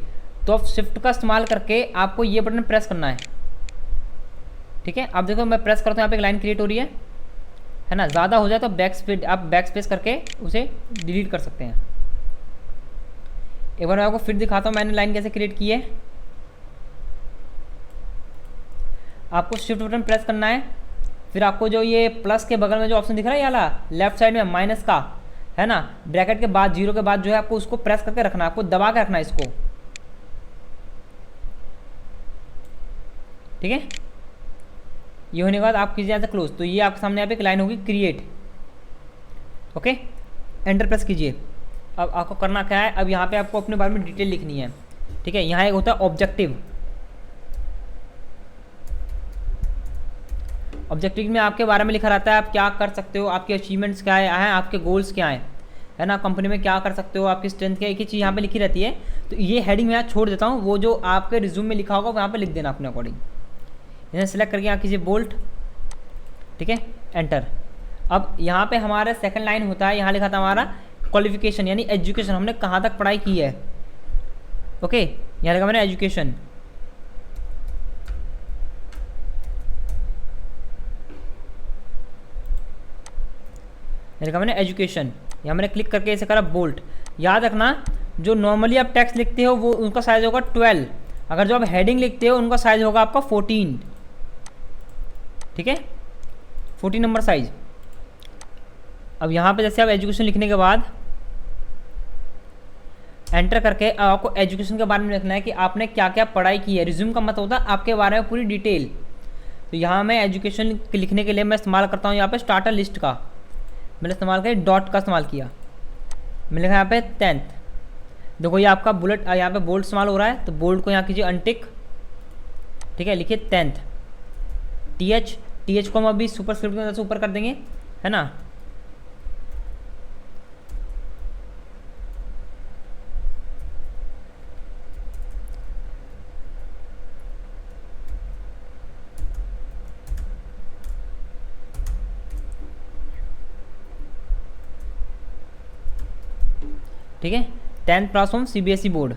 तो आप शिफ्ट का इस्तेमाल करके आपको ये बटन प्रेस करना है। ठीक है, आप देखो मैं प्रेस करता हूँ, यहाँ पे एक लाइन क्रिएट हो रही है ना। ज़्यादा हो जाए तो आप बैक स्पेस करके उसे डिलीट कर सकते हैं। एक बार मैं आपको फिर दिखाता हूँ मैंने लाइन कैसे क्रिएट की है। आपको शिफ्ट बटन प्रेस करना है, फिर आपको जो ये प्लस के बगल में जो ऑप्शन दिख रहा है ये वाला लेफ्ट साइड में माइनस का, है ना, ब्रैकेट के बाद जीरो के बाद जो है आपको उसको प्रेस करके रखना है, आपको दबा के रखना है इसको। ठीक है, ये होने के बाद आप कीजिए यहाँ से क्लोज। तो ये आपके सामने यहाँ पे एक लाइन होगी क्रिएट। ओके, एंटर प्रेस कीजिए। अब आपको करना क्या है, अब यहाँ पे आपको अपने बारे में डिटेल लिखनी है। ठीक है, यहाँ एक होता है ऑब्जेक्टिव। ऑब्जेक्टिव में आपके बारे में लिखा रहता है, आप क्या कर सकते हो, आपके अचीवमेंट्स क्या है, आपके गोल्स क्या हैं, है ना, कंपनी में क्या कर सकते हो, आपकी स्ट्रेंथ क्या है, एक ही चीज़ यहाँ पे लिखी रहती है। तो ये हेडिंग मैं यहाँ छोड़ देता हूँ, वो जो आपके रिज्यूम में लिखा होगा वहाँ पे लिख देना अपने अकॉर्डिंग। इन्हें सेलेक्ट करके यहाँ कीजिए बोल्ट। ठीक है, एंटर। अब यहाँ पे हमारा सेकंड लाइन होता है, यहाँ लिखा था हमारा क्वालिफिकेशन यानी एजुकेशन, हमने कहाँ तक पढ़ाई की है। ओके, यहाँ लिखा मैंने एजुकेशन। लिखा मैंने एजुकेशन, यहाँ मैंने क्लिक करके इसे करा बोल्ट। याद रखना जो नॉर्मली आप टेक्स्ट लिखते हो वो उनका साइज होगा 12, अगर जो आप हेडिंग लिखते हो उनका साइज होगा आपका 14। ठीक है, 14 नंबर साइज। अब यहाँ पे जैसे आप एजुकेशन लिखने के बाद एंटर करके अब आपको एजुकेशन के बारे में लिखना है कि आपने क्या क्या पढ़ाई की है। रिज्यूम का मतलब होता है आपके बारे में पूरी डिटेल। तो यहाँ मैं एजुकेशन लिखने के लिए मैं इस्तेमाल करता हूँ यहाँ पे स्टार्टर लिस्ट का, मैंने इस्तेमाल किया डॉट का इस्तेमाल किया। मैंने लिखा यहाँ पे 10th। देखो ये आपका बुलेट यहाँ पे बोल्ड इस्तेमाल हो रहा है, तो बोल्ड को यहाँ कीजिए अनटिक। ठीक है, लिखिए 10th। टीएच को हम अभी सुपर स्क्रिप्ट की मदद से ऊपर कर देंगे, है ना। ठीक है, 10th class from CBSE board.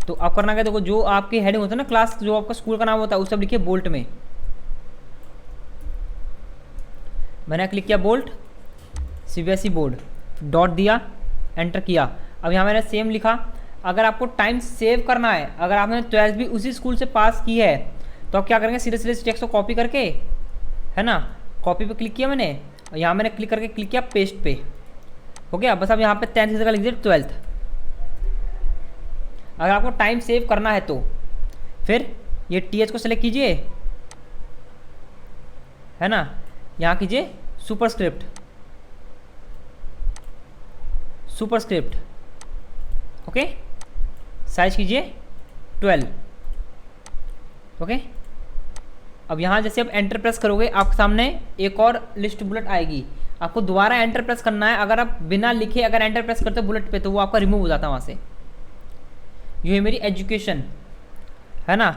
तो आप करना क्या, देखो जो आपकी हेडिंग होता है ना, क्लास जो आपका स्कूल का नाम होता है उस सब लिखिए बोल्ट में। मैंने क्लिक किया बोल्ट सीबीएसई बोर्ड, डॉट दिया, एंटर किया। अब यहाँ मैंने सेम लिखा। अगर आपको टाइम सेव करना है, अगर आपने 12th भी उसी स्कूल से पास की है तो आप क्या करेंगे, सीधे सीधे टेक्स्ट को कॉपी करके, है ना, कॉपी पे क्लिक किया मैंने, और यहाँ मैंने क्लिक करके क्लिक किया पेस्ट पे। हो गया, बस अब यहाँ पे 10th की जगह लिख दीजिए 12th। अगर आपको टाइम सेव करना है तो फिर ये टीएच को सेलेक्ट कीजिए, है ना, यहाँ कीजिए सुपरस्क्रिप्ट, ओके, साइज कीजिए 12। ओके, अब यहाँ जैसे आप एंटर प्रेस करोगे आपके सामने एक और लिस्ट बुलेट आएगी, आपको दोबारा एंटर प्रेस करना है। अगर आप बिना लिखे अगर एंटर प्रेस करते हो बुलेट पे तो वो आपका रिमूव हो जाता है वहाँ से। ये है मेरी एजुकेशन, है ना।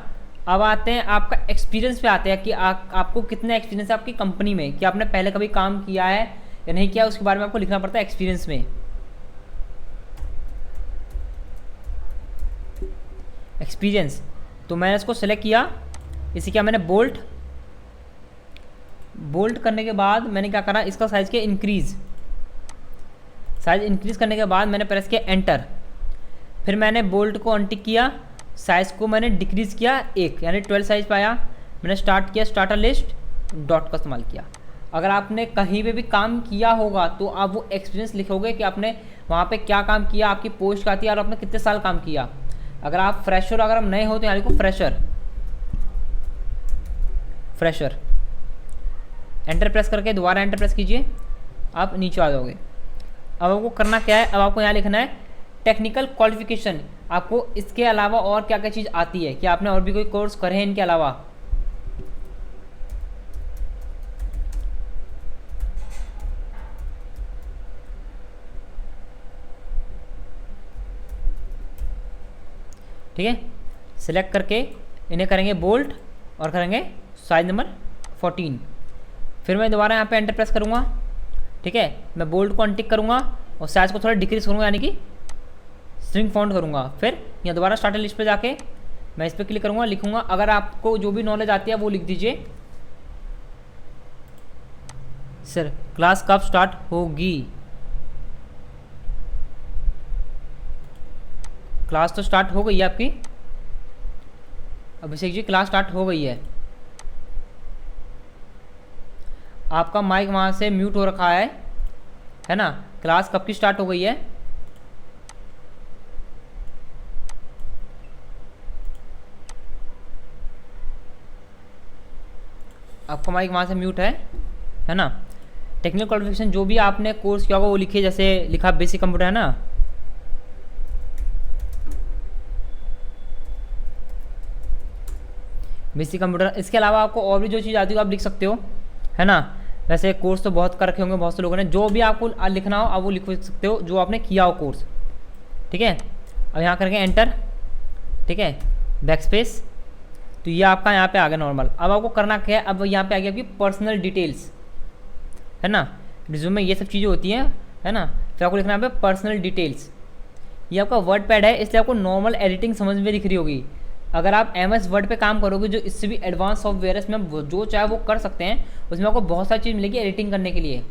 अब आते हैं आपका एक्सपीरियंस पे आते हैं कि आपको कितना एक्सपीरियंस है आपकी कंपनी में, कि आपने पहले कभी काम किया है या नहीं किया, उसके बारे में आपको लिखना पड़ता है एक्सपीरियंस में। एक्सपीरियंस, तो मैंने इसको सेलेक्ट किया, इसे क्या मैंने बोल्ट करने के बाद मैंने क्या करा, इसका साइज किया साइज इंक्रीज करने के बाद मैंने प्रेस किया एंटर। फिर मैंने बोल्ट को अनटिक किया, साइज को मैंने डिक्रीज किया 1, यानी 12 साइज पाया। मैंने स्टार्ट किया स्टार्टर लिस्ट, डॉट का इस्तेमाल किया। अगर आपने कहीं पे भी काम किया होगा तो आप वो एक्सपीरियंस लिखोगे कि आपने वहाँ पे क्या काम किया, आपकी पोस्ट क्या थी और आपने कितने साल काम किया। अगर आप फ्रेशर, अगर आप नए हो तो यहाँ लिखो फ्रेशर, फ्रेशर। एंटर प्रेस करके दोबारा एंटर प्रेस कीजिए, आप नीचे आ जाओगे। अब आपको करना क्या है, अब आपको यहाँ लिखना है टेक्निकल क्वालिफिकेशन। आपको इसके अलावा और क्या क्या चीज़ आती है, कि आपने और भी कोई कोर्स करे हैं इनके अलावा। ठीक है, सिलेक्ट करके इन्हें करेंगे बोल्ड और करेंगे साइज नंबर 14। फिर मैं दोबारा यहाँ पे एंटर प्रेस करूँगा। ठीक है, मैं बोल्ड को अनटिक करूँगा और साइज को थोड़ा डिक्रीज करूँगा, यानी कि स्ट्रिंग फॉन्ट करूँगा। फिर यहाँ दोबारा स्टार्टर लिस्ट पे जाके मैं इस पर क्लिक करूँगा, लिखूँगा। अगर आपको जो भी नॉलेज आती है वो लिख दीजिए। सर क्लास कब स्टार्ट होगी? क्लास तो स्टार्ट हो गई है आपकी अभिषेक जी, क्लास स्टार्ट हो गई है। आपका माइक वहाँ से म्यूट हो रखा है ना। क्लास कब की स्टार्ट हो गई है? आपका माइक वहाँ से म्यूट है ना। टेक्निकल क्वालिफिकेशन जो भी आपने कोर्स किया होगा वो लिखिए, जैसे लिखा बेसिक कंप्यूटर है ना। बेसिक कंप्यूटर, इसके अलावा आपको और भी जो चीज़ आती है आप लिख सकते हो, है ना। वैसे कोर्स तो बहुत कर रखे होंगे बहुत से लोगों ने, जो भी आपको लिखना हो आप वो लिख सकते हो जो आपने किया हो कोर्स। ठीक है, अब यहाँ करके एंटर, ठीक है, बैक स्पेस। तो ये आपका यहाँ पे आ गया नॉर्मल। अब आपको करना क्या है, अब यहाँ पे आ गया आपकी पर्सनल डिटेल्स, है ना। रिज्यूम में ये सब चीज़ें होती हैं, है ना। फिर आपको लिखना है यहाँ पे पर्सनल डिटेल्स। ये आपका वर्ड पैड है, इसलिए आपको नॉर्मल एडिटिंग समझ में दिख रही होगी। अगर आप MS वर्ड पे काम करोगे, जो इससे भी एडवांस सॉफ्टवेयर है, इसमें आप जो चाहे वो कर सकते हैं। उसमें आपको बहुत सारी चीज़ मिलेगी एडिटिंग करने के लिए,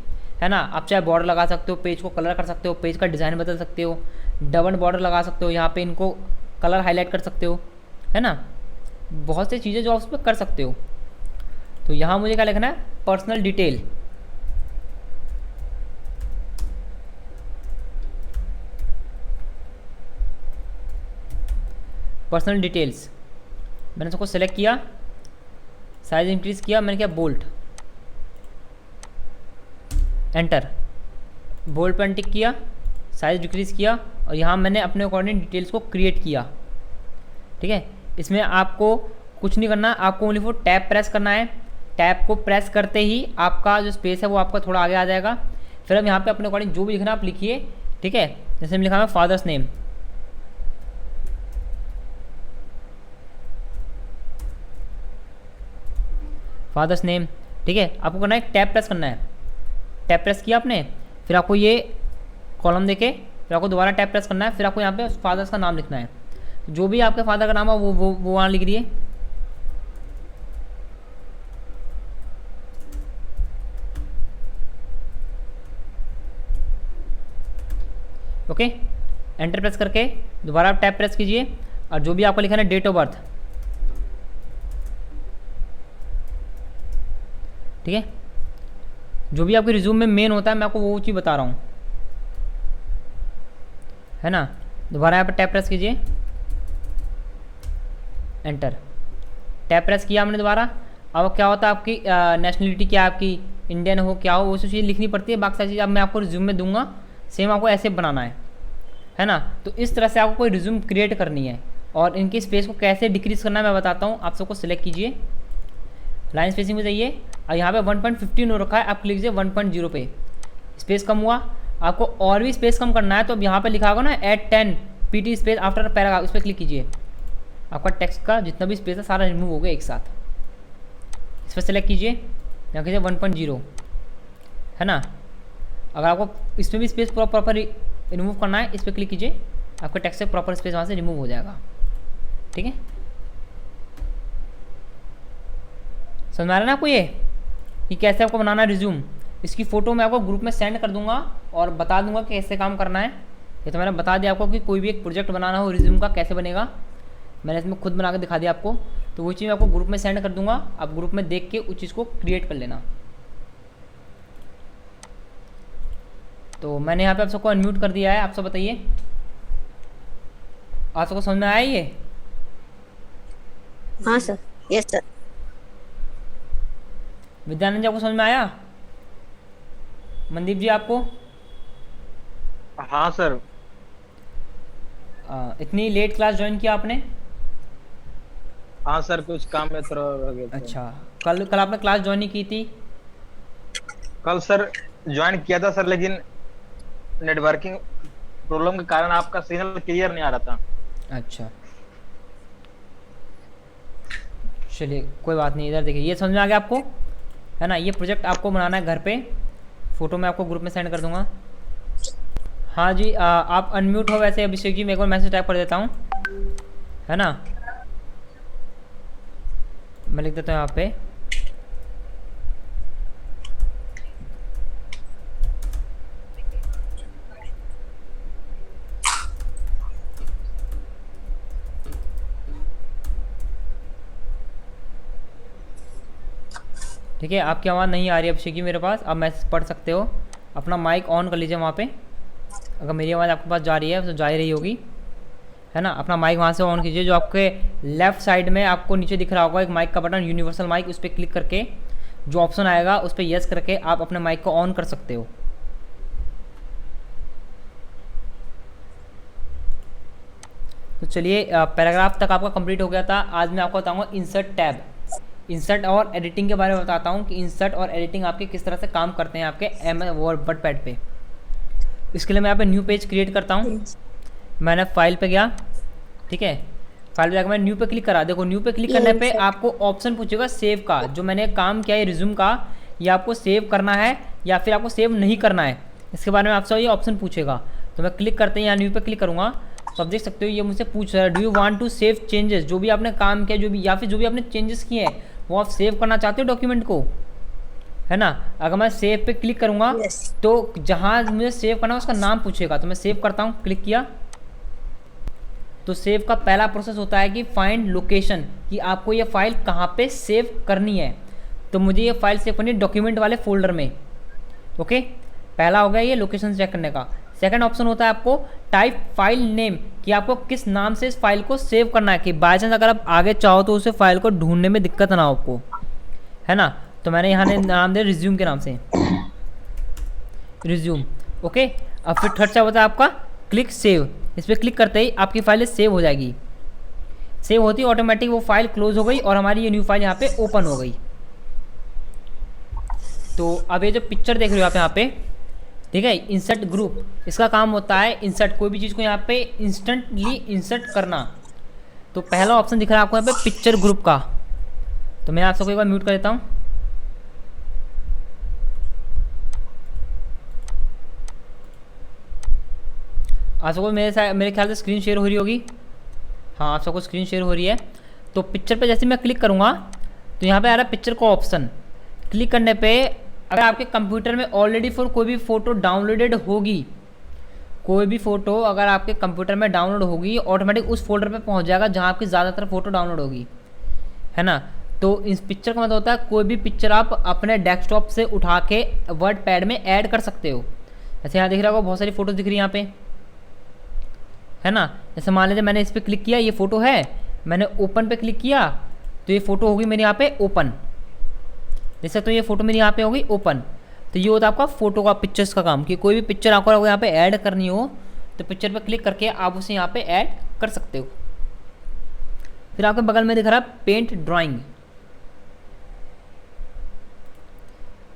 है ना। आप चाहे बॉर्डर लगा सकते हो, पेज को कलर कर सकते हो, पेज का डिज़ाइन बदल सकते हो, डबल बॉर्डर लगा सकते हो, यहाँ पे इनको कलर हाईलाइट कर सकते हो, है ना। बहुत सी चीज़ें जो आप उस पर कर सकते हो। तो यहाँ मुझे क्या लिखना है, पर्सनल डिटेल। पर्सनल डिटेल्स मैंने सबको सेलेक्ट किया, साइज इंक्रीज किया, मैंने किया बोल्ट, एंटर। बोल्ट पर अनटिक किया, साइज डिक्रीज किया और यहाँ मैंने अपने अकॉर्डिंग डिटेल्स को क्रिएट किया। ठीक है, इसमें आपको कुछ नहीं करना, आपको ओनली वो टैब प्रेस करना है। टैब को प्रेस करते ही आपका जो स्पेस है वो आपका थोड़ा आगे आ जाएगा। फिर अब यहाँ पे अपने अकॉर्डिंग जो भी लिखना आप लिखिए। ठीक है, जैसे मैं लिखा है फादर्स नेम, फादर्स नेम। ठीक है, आपको करना है टैब प्रेस करना है। टैब प्रेस किया आपने, फिर आपको ये कॉलम देके फिर आपको दोबारा टैब प्रेस करना है। फिर आपको यहाँ पे फादर्स का नाम लिखना है, जो भी आपके फादर का नाम है वो वहाँ लिख दिए। ओके, एंटर प्रेस करके दोबारा आप टैब प्रेस कीजिए और जो भी आपको लिखना है डेट ऑफ बर्थ। ठीक है, जो भी आपके रिज्यूम में मेन होता है मैं आपको वो चीज़ बता रहा हूँ, है ना। दोबारा यहाँ पर टैब प्रेस कीजिए, एंटर। टैब प्रेस किया हमने दोबारा। अब क्या होता है, आपकी नेशनलिटी क्या है, आपकी इंडियन हो क्या हो, वो सब चीज़ लिखनी पड़ती है। बाकी सारी चीज़ अब मैं आपको रिज्यूम में दूंगा, सेम आपको ऐसे बनाना है ना। तो इस तरह से आपको कोई रिज्यूम क्रिएट करनी है। और इनकी स्पेस को कैसे डिक्रीज करना है मैं बताता हूँ। आप सबको सिलेक्ट कीजिए, लाइन स्पेसिंग में जाइए और यहाँ पे 1.15 हो रखा है, आप क्लिक कीजिए 1.0 पे। स्पेस कम हुआ, आपको और भी स्पेस कम करना है तो अब यहाँ पे लिखा होगा ना add 10 PT space after paragraph, इस पर क्लिक कीजिए। आपका टेक्स्ट का जितना भी स्पेस है सारा रिमूव हो गया एक साथ। इस पर सेलेक्ट कीजिए, यहाँ कीजिए 1.0, है ना। अगर आपको इसमें भी स्पेस पूरा प्रॉपर रिमूव करना है, इस पर क्लिक कीजिए, आपका टेक्स्ट से प्रॉपर स्पेस वहाँ से रिमूव हो जाएगा। ठीक है, समझ आ रहा है ना आपको ये कि कैसे आपको बनाना है रिज्यूम। इसकी फ़ोटो मैं आपको ग्रुप में सेंड कर दूंगा और बता दूंगा कि कैसे काम करना है। ये तो मैंने बता दिया आपको कि कोई भी एक प्रोजेक्ट बनाना हो रिज्यूम का कैसे बनेगा, मैंने इसमें खुद बना के दिखा दिया आपको। तो वो चीज़ मैं आपको ग्रुप में सेंड कर दूंगा, आप ग्रुप में देख के उस चीज़ को क्रिएट कर लेना। तो मैंने यहाँ पे आप सबको अनम्यूट कर दिया है। आप सब बताइए, आप सबको समझ में आया ये? हाँ सर, यस सर। विद्यानंद जी आपको समझ में आया? मनदीप जी आपको? हाँ सर। इतनी लेट क्लास ज्वाइन किया आपने? हाँ सर, कुछ काम में थोड़ा हो गया था। अच्छा, कल कल आपने क्लास ज्वाइन नहीं की थी? कल सर ज्वाइन किया था सर, लेकिन नेटवर्किंग प्रॉब्लम के कारण आपका सिग्नल क्लियर नहीं आ रहा था। अच्छा, चलिए कोई बात नहीं। इधर देखिए, ये समझ में आ गया आपको, है ना? ये प्रोजेक्ट आपको बनाना है घर पे, फ़ोटो मैं आपको ग्रुप में सेंड कर दूंगा। हाँ जी, आप अनम्यूट हो वैसे अभिषेक जी, मैं एक बार मैसेज टाइप कर देता हूँ, है ना? मैं लिख देता हूँ यहाँ पे, ठीक है? आपकी आवाज़ नहीं आ रही है अभिषेक जी मेरे पास, आप मैसेज पढ़ सकते हो। अपना माइक ऑन कर लीजिए वहाँ पे, अगर मेरी आवाज़ आपके पास जा रही है तो जा ही रही होगी, है ना? अपना माइक वहाँ से ऑन कीजिए। जो आपके लेफ्ट साइड में आपको नीचे दिख रहा होगा एक माइक का बटन, यूनिवर्सल माइक, उस पर क्लिक करके जो ऑप्शन आएगा उस पर यस करके आप अपने माइक को ऑन कर सकते हो। तो चलिए, पैराग्राफ तक आपका कंप्लीट हो गया था। आज मैं आपको बताऊंगा इंसर्ट टैब, इंसर्ट और एडिटिंग के बारे में बताता हूँ कि इंसर्ट और एडिटिंग आपके किस तरह से काम करते हैं आपके वर्डपैड पे। इसके लिए मैं यहाँ पे न्यू पेज क्रिएट करता हूँ। मैंने फाइल पे गया, ठीक है? फाइल पे जाकर मैं न्यू पे क्लिक करा। देखो, न्यू पे क्लिक करने पे आपको ऑप्शन पूछेगा सेव का। जो मैंने काम किया है रिज्यूम का, ये आपको सेव करना है या फिर आपको सेव नहीं करना है, इसके बारे में आपसे ये ऑप्शन पूछेगा। तो मैं क्लिक करते हैं, यहाँ न्यू पे क्लिक करूँगा तो आप देख सकते हो ये मुझसे पूछ रहा है, do you want to save changes? जो भी आपने काम किया, जो भी या फिर जो भी आपने चेंजेस किए हैं वो आप सेव करना चाहते हो डॉक्यूमेंट को, है ना? अगर मैं सेव पे क्लिक करूँगा तो जहाँ मुझे सेव करना है उसका नाम पूछेगा, तो मैं सेव करता हूँ। क्लिक किया तो सेव का पहला प्रोसेस होता है कि फाइंड लोकेशन, कि आपको ये फाइल कहाँ पे सेव करनी है। तो मुझे ये फाइल सेव करनी है डॉक्यूमेंट वाले फोल्डर में। ओके, पहला हो गया ये लोकेशन चेक करने का। सेकंड ऑप्शन होता है आपको टाइप फाइल नेम, कि आपको किस नाम से इस फाइल को सेव करना है, कि बाय चांस अगर आप आगे चाहो तो उसे फाइल को ढूंढने में दिक्कत ना हो आपको, है ना? तो मैंने यहाँ नाम दे रिज्यूम के नाम से, रिज्यूम। ओके, अब फिर थर्ड होता है आपका क्लिक सेव। इस पर क्लिक करते ही आपकी फाइल सेव हो जाएगी। सेव होती है ऑटोमेटिक वो फाइल क्लोज हो गई और हमारी ये न्यू फाइल यहाँ पे ओपन हो गई। तो अब ये जो पिक्चर देख रहे हो आप यहाँ पे, ठीक है, इंसर्ट ग्रुप, इसका काम होता है इंसर्ट, कोई भी चीज़ को यहाँ पे इंस्टेंटली इंसर्ट करना। तो पहला ऑप्शन दिख रहा है आपको यहाँ पे पिक्चर ग्रुप का। तो मैं आप सबको एक बार म्यूट कर देता हूँ। आप सबको मेरे ख्याल से स्क्रीन शेयर हो रही होगी। हाँ, आप सबको स्क्रीन शेयर हो रही है। तो पिक्चर पे जैसे मैं क्लिक करूँगा तो यहाँ पे आ रहा है पिक्चर का ऑप्शन। क्लिक करने पे अगर आपके कंप्यूटर में ऑलरेडी कोई भी फ़ोटो डाउनलोडेड होगी, कोई भी फ़ोटो अगर आपके कंप्यूटर में डाउनलोड होगी, ऑटोमेटिक उस फोल्डर पे पहुँच जाएगा जहाँ आपकी ज़्यादातर फ़ोटो डाउनलोड होगी, है ना? तो इस पिक्चर का मतलब होता है कोई भी पिक्चर आप अपने डेस्कटॉप से उठा के वर्ड पैड में ऐड कर सकते हो। जैसे यहाँ दिख रहा होगा बहुत सारी फ़ोटोज़ दिख रही है यहाँ पे, है ना? जैसे मान लीजिए मैंने इस पर क्लिक किया, ये फ़ोटो है, मैंने ओपन पे क्लिक किया तो ये फ़ोटो होगी मेरे यहाँ पे ओपन। जैसे तो ये फ़ोटो मेरी यहाँ पे होगी ओपन। तो ये होता है आपका फ़ोटो का, पिक्चर्स का काम, कि कोई भी पिक्चर आपको यहाँ पे ऐड करनी हो तो पिक्चर पे क्लिक करके आप उसे यहाँ पे ऐड कर सकते हो। फिर आपके बगल में दिख रहा है पेंट ड्राइंग।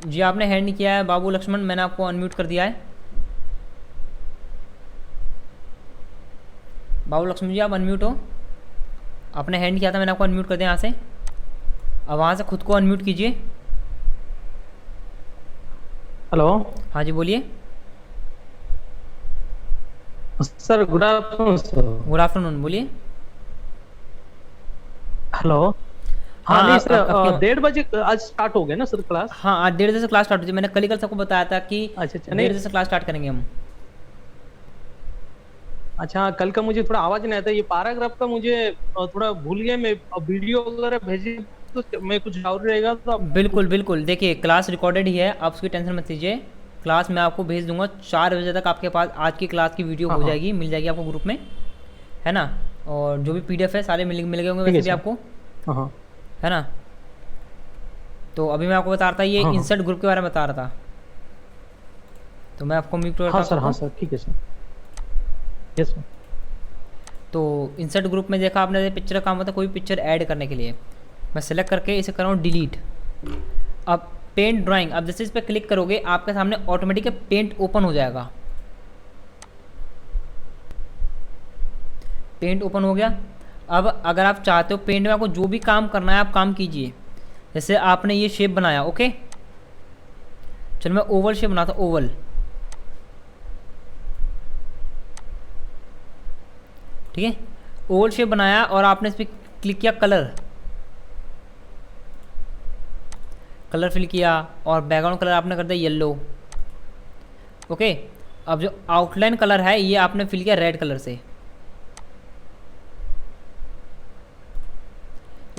जी आपने हैंड नहीं किया है बाबू लक्ष्मण, मैंने आपको अनम्यूट कर दिया है। बाबू लक्ष्मण जी आप अनम्यूट हो, आपने हैंड किया था, मैंने आपको अनम्यूट कर दिया यहाँ से। अब वहाँ से खुद को अनम्यूट कीजिए। हेलो, हाँ जी बोलिए। Sir good afternoon sir. Good afternoon, बोलिए। हेलो, हाँ नहीं सर, आपकी 1:30 बजे आज स्टार्ट हो गया ना सर क्लास? हाँ, आज 1:30 बजे से क्लास स्टार्ट होती है। मैंने कल सबको बताया था कि अच्छा 1:30 बजे से क्लास स्टार्ट करेंगे हम। अच्छा, कल का मुझे थोड़ा आवाज नहीं आता, ये पैराग्राफ का मुझे थोड़ा भूल गया मैं। वीडियो वगैरह भेजी तो मैं कुछ डाउट रहेगा तो बिल्कुल बिल्कुल, देखिए क्लास रिकॉर्डेड ही है, आप उसकी टेंशन मत लीजिए। क्लास मैं आपको भेज दूंगा 4 बजे तक, आपके पास आज की क्लास की वीडियो हो हाँ। जाएगी, मिल जाएगी आपको ग्रुप में, है ना। और जो भी PDF है सारे मिल गए होंगे ठीक है वैसे भी सर। आपको, हाँ हाँ है ना। तो अभी मैं आपको बता रहा था ये हाँ, हाँ। इंसर्ट ग्रुप के बारे में बता रहा था, तो मैं आपको म्यूट करता हाँ हूँ सर, हाँ सबको। सर, ठीक है सर। Yes sir. तो इंसर्ट ग्रुप में देखा आपने, पिक्चर का काम होता है कोई पिक्चर ऐड करने के लिए। मैं सेलेक्ट करके इसे कर रहा हूँ डिलीट। अब पेंट ड्राइंग, अब जैसे इस पर क्लिक करोगे आपके सामने ऑटोमेटिक पेंट ओपन हो जाएगा। पेंट ओपन हो गया। अब अगर आप चाहते हो पेंट में आपको जो भी काम करना है आप काम कीजिए। जैसे आपने ये शेप बनाया, ओके, चलो मैं ओवल शेप बनाता हूँ, ओवल, ठीक है। ओवल शेप बनाया और आपने इस पर क्लिक किया, कलर फिल किया और बैकग्राउंड कलर आपने कर दिया येलो, ओके। अब जो आउटलाइन कलर है ये आपने फिल किया रेड कलर से,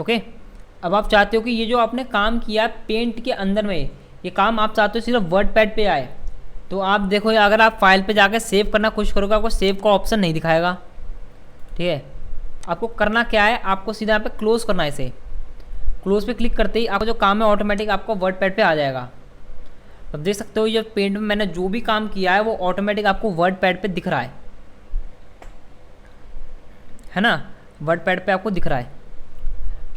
ओके। अब आप चाहते हो कि ये जो आपने काम किया पेंट के अंदर में, ये काम आप चाहते हो सिर्फ वर्ड पैड पे आए, तो आप देखो अगर आप फाइल पे जाकर सेव करना कोशिश करोगे आपको सेव का ऑप्शन नहीं दिखाएगा, ठीक है। आपको करना क्या है, आपको सीधा यहाँ पे क्लोज करना है इसे। क्लोज पे क्लिक करते ही आपका जो काम है ऑटोमेटिक आपको वर्ड पैड पे आ जाएगा। अब देख सकते हो ये पेंट में मैंने जो भी काम किया है वो ऑटोमेटिक आपको वर्ड पैड पे दिख रहा है ना, वर्ड पैड पे आपको दिख रहा है।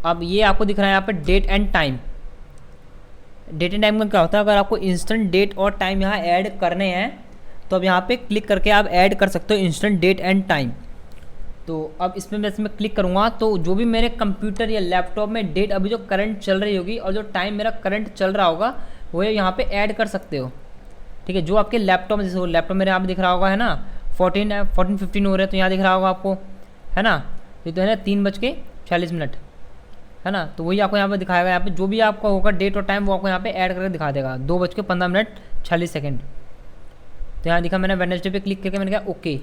अब ये आपको दिख रहा है यहाँ पे date and time. Date and time का क्या होता है, अगर आपको इंस्टेंट डेट और टाइम यहाँ ऐड करने हैं तो अब यहाँ पे क्लिक करके आप ऐड कर सकते हो इंस्टेंट डेट एंड टाइम। तो अब इसमें मैं क्लिक करूँगा तो जो भी मेरे कंप्यूटर या लैपटॉप में डेट अभी जो करंट चल रही होगी और जो टाइम मेरा करंट चल रहा होगा वो यहाँ पे ऐड कर सकते हो, ठीक है। जो आपके लैपटॉप में, जैसे लैपटॉप मेरे यहाँ पे दिख रहा होगा, है ना, 14:15 हो रहे हैं तो यहाँ दिख रहा होगा आपको, है ना। ये तो है ना 3:46, है ना। तो वही आपको यहाँ पे दिखाएगा, यहाँ पे जो भी आपका होगा डेट और टाइम वो आपको यहाँ पे ऐड करके दिखा देगा, 2:15:46। तो यहाँ दिखा मैंने वेडनेसडे पे क्लिक करके मैंने कहा ओके,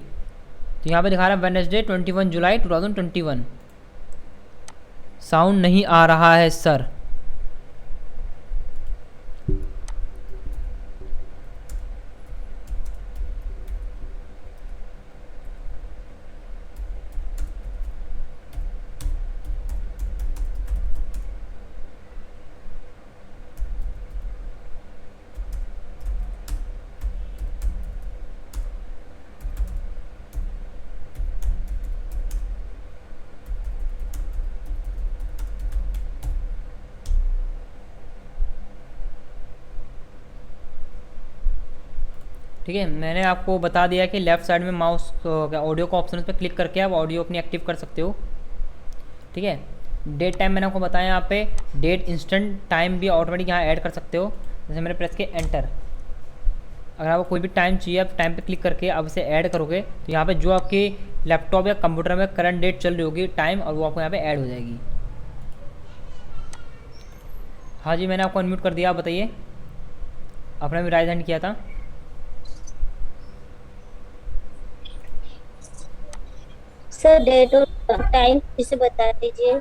तो यहाँ पे दिखा रहा है वेडनेसडे 21 जुलाई 2021। साउंड नहीं आ रहा है सर। ठीक है, मैंने आपको बता दिया कि लेफ्ट साइड में माउस ऑडियो का ऑप्शन, उस पर क्लिक करके आप ऑडियो अपनी एक्टिव कर सकते हो, ठीक है। डेट टाइम मैंने आपको बताया, यहाँ पे डेट इंस्टेंट टाइम भी ऑटोमेटिक यहाँ ऐड कर सकते हो। जैसे मैंने प्रेस किया एंटर, अगर आपको कोई भी टाइम चाहिए आप टाइम पे क्लिक करके आप इसे ऐड करोगे तो यहाँ पे जो आपके लैपटॉप या कंप्यूटर में करंट डेट चल रही होगी टाइम, और वो आपको यहाँ पे ऐड हो जाएगी। हाँ जी, मैंने आपको अनम्यूट कर दिया, आप बताइए, आपने भी राइज हैंड किया था। सर डेट और टाइम फिर से बता दीजिए,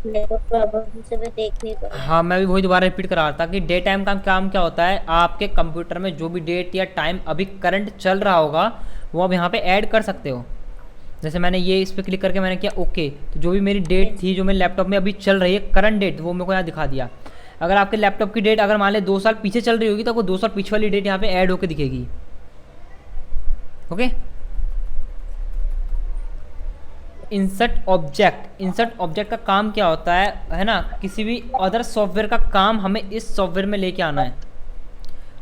नेटवर्क प्रॉब्लम से मैं देख नहीं पा रही। हाँ, मैं भी वही दोबारा रिपीट करा रहा था कि डे टाइम का काम क्या होता है, आपके कंप्यूटर में जो भी डेट या टाइम अभी करंट चल रहा होगा वो आप यहाँ पे ऐड कर सकते हो। जैसे मैंने ये इस पर क्लिक करके मैंने किया ओके, तो जो भी मेरी डेट थी जो मेरे लैपटॉप में अभी चल रही है करंट डेट, वो मेरे को यहाँ दिखा दिया। अगर आपके लैपटॉप की डेट अगर मान लें 2 साल पीछे चल रही होगी तो आपको 2 साल पीछे वाली डेट यहाँ पे ऐड होकर दिखेगी, ओके। इंसर्ट ऑब्जेक्ट का काम क्या होता है ना, किसी भी अदर सॉफ्टवेयर का काम हमें इस सॉफ्टवेयर में लेके आना है,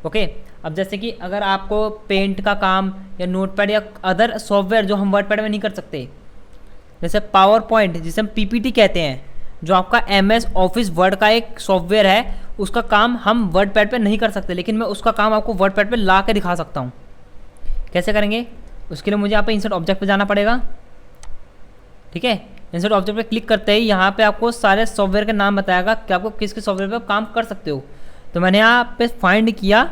ओके। अब जैसे कि अगर आपको पेंट का काम या नोटपैड या अदर सॉफ्टवेयर जो हम वर्डपैड में नहीं कर सकते, जैसे पावर पॉइंट जिसे हम PPT कहते हैं, जो आपका MS ऑफिस वर्ड का एक सॉफ्टवेयर है, उसका काम हम वर्डपैड पे नहीं कर सकते, लेकिन मैं उसका काम आपको वर्डपैड पे ला के दिखा सकता हूँ। कैसे करेंगे, उसके लिए मुझे यहाँ पे इंसर्ट ऑब्जेक्ट पे जाना पड़ेगा, ठीक है। इंसर्ट ऑब्जेक्ट पे क्लिक करते ही यहाँ पे आपको सारे सॉफ्टवेयर के नाम बताएगा कि आपको किस किस सॉफ्टवेयर पे आप काम कर सकते हो। तो मैंने यहाँ पे फाइंड किया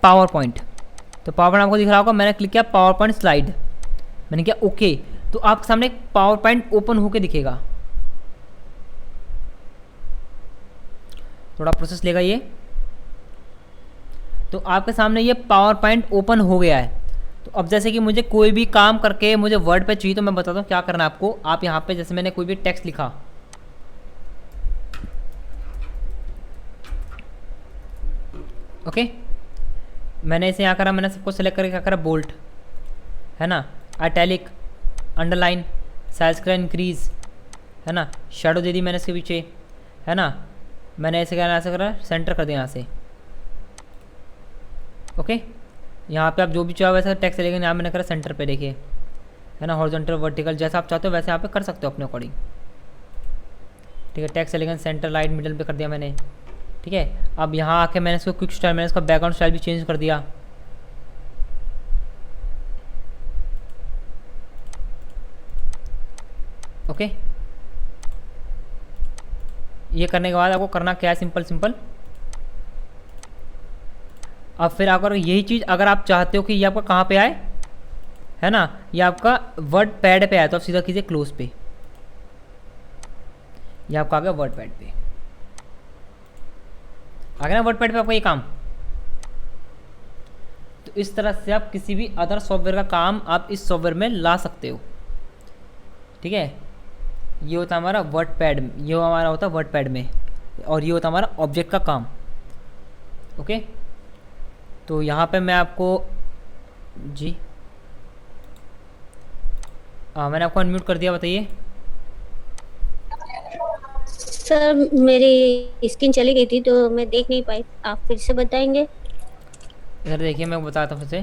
पावर पॉइंट, तो पावर पॉइंट आपको दिख रहा होगा, मैंने क्लिक किया पावर पॉइंट स्लाइड, मैंने किया ओके, तो आपके सामने एक पावर पॉइंट ओपन होके दिखेगा। थोड़ा प्रोसेस लेगा ये। तो आपके सामने ये पावर पॉइंट ओपन हो गया है। तो अब जैसे कि मुझे कोई भी काम करके मुझे वर्ड पे चाहिए, तो मैं बताता हूँ क्या करना है आपको। आप यहाँ पे जैसे मैंने कोई भी टेक्स्ट लिखा, ओके, मैंने इसे यहाँ करा, मैंने सबको सेलेक्ट करके क्या करा, बोल्ट, है ना, इटैलिक, अंडरलाइन, साइज का इंक्रीज, है ना, शेडो दे दी मैंने इसके पीछे, है ना, मैंने ऐसे करा सेंटर कर दिया यहाँ से, ओके। यहाँ पे आप जो भी चाहो वैसा टेक्स्ट चलेगा, यहाँ मैंने करा सेंटर पे, देखिए, है ना, हॉरिजॉन्टल वर्टिकल जैसा आप चाहते हो वैसे यहाँ पे कर सकते हो अपने अकॉर्डिंग, ठीक है। टेक्स्ट चलेगा सेंटर लाइट मिडल पे कर दिया मैंने, ठीक है। अब यहाँ आके मैंने इसको क्विक स्टाइल, मैंने इसका बैकग्राउंड स्टाइल भी चेंज कर दिया, ओके। ये करने के बाद आपको करना क्या है, सिंपल। अब फिर अगर यही चीज़ अगर आप चाहते हो कि ये आपका कहाँ पे आए, है ना, ये आपका वर्ड पैड पे आए, तो आप सीधा कीजिए क्लोज पे, ये आपका आ गया वर्ड पैड पे, आ गया ना वर्ड पैड पे आपका ये काम। तो इस तरह से आप किसी भी अदर सॉफ्टवेयर का काम आप इस सॉफ्टवेयर में ला सकते हो, ठीक है। ये होता है हमारा वर्ड पैड, ये हमारा होता है वर्ड पैड में, और ये होता है हमारा ऑब्जेक्ट का काम, ओके। तो यहाँ पे मैं आपको जी मैंने आपको अनम्यूट कर दिया, बताइए। सर मेरी स्क्रीन चली गई थी तो मैं देख नहीं पाई, आप फिर से बताएंगे? इधर देखिए, मैं बताता हूँ फिर से,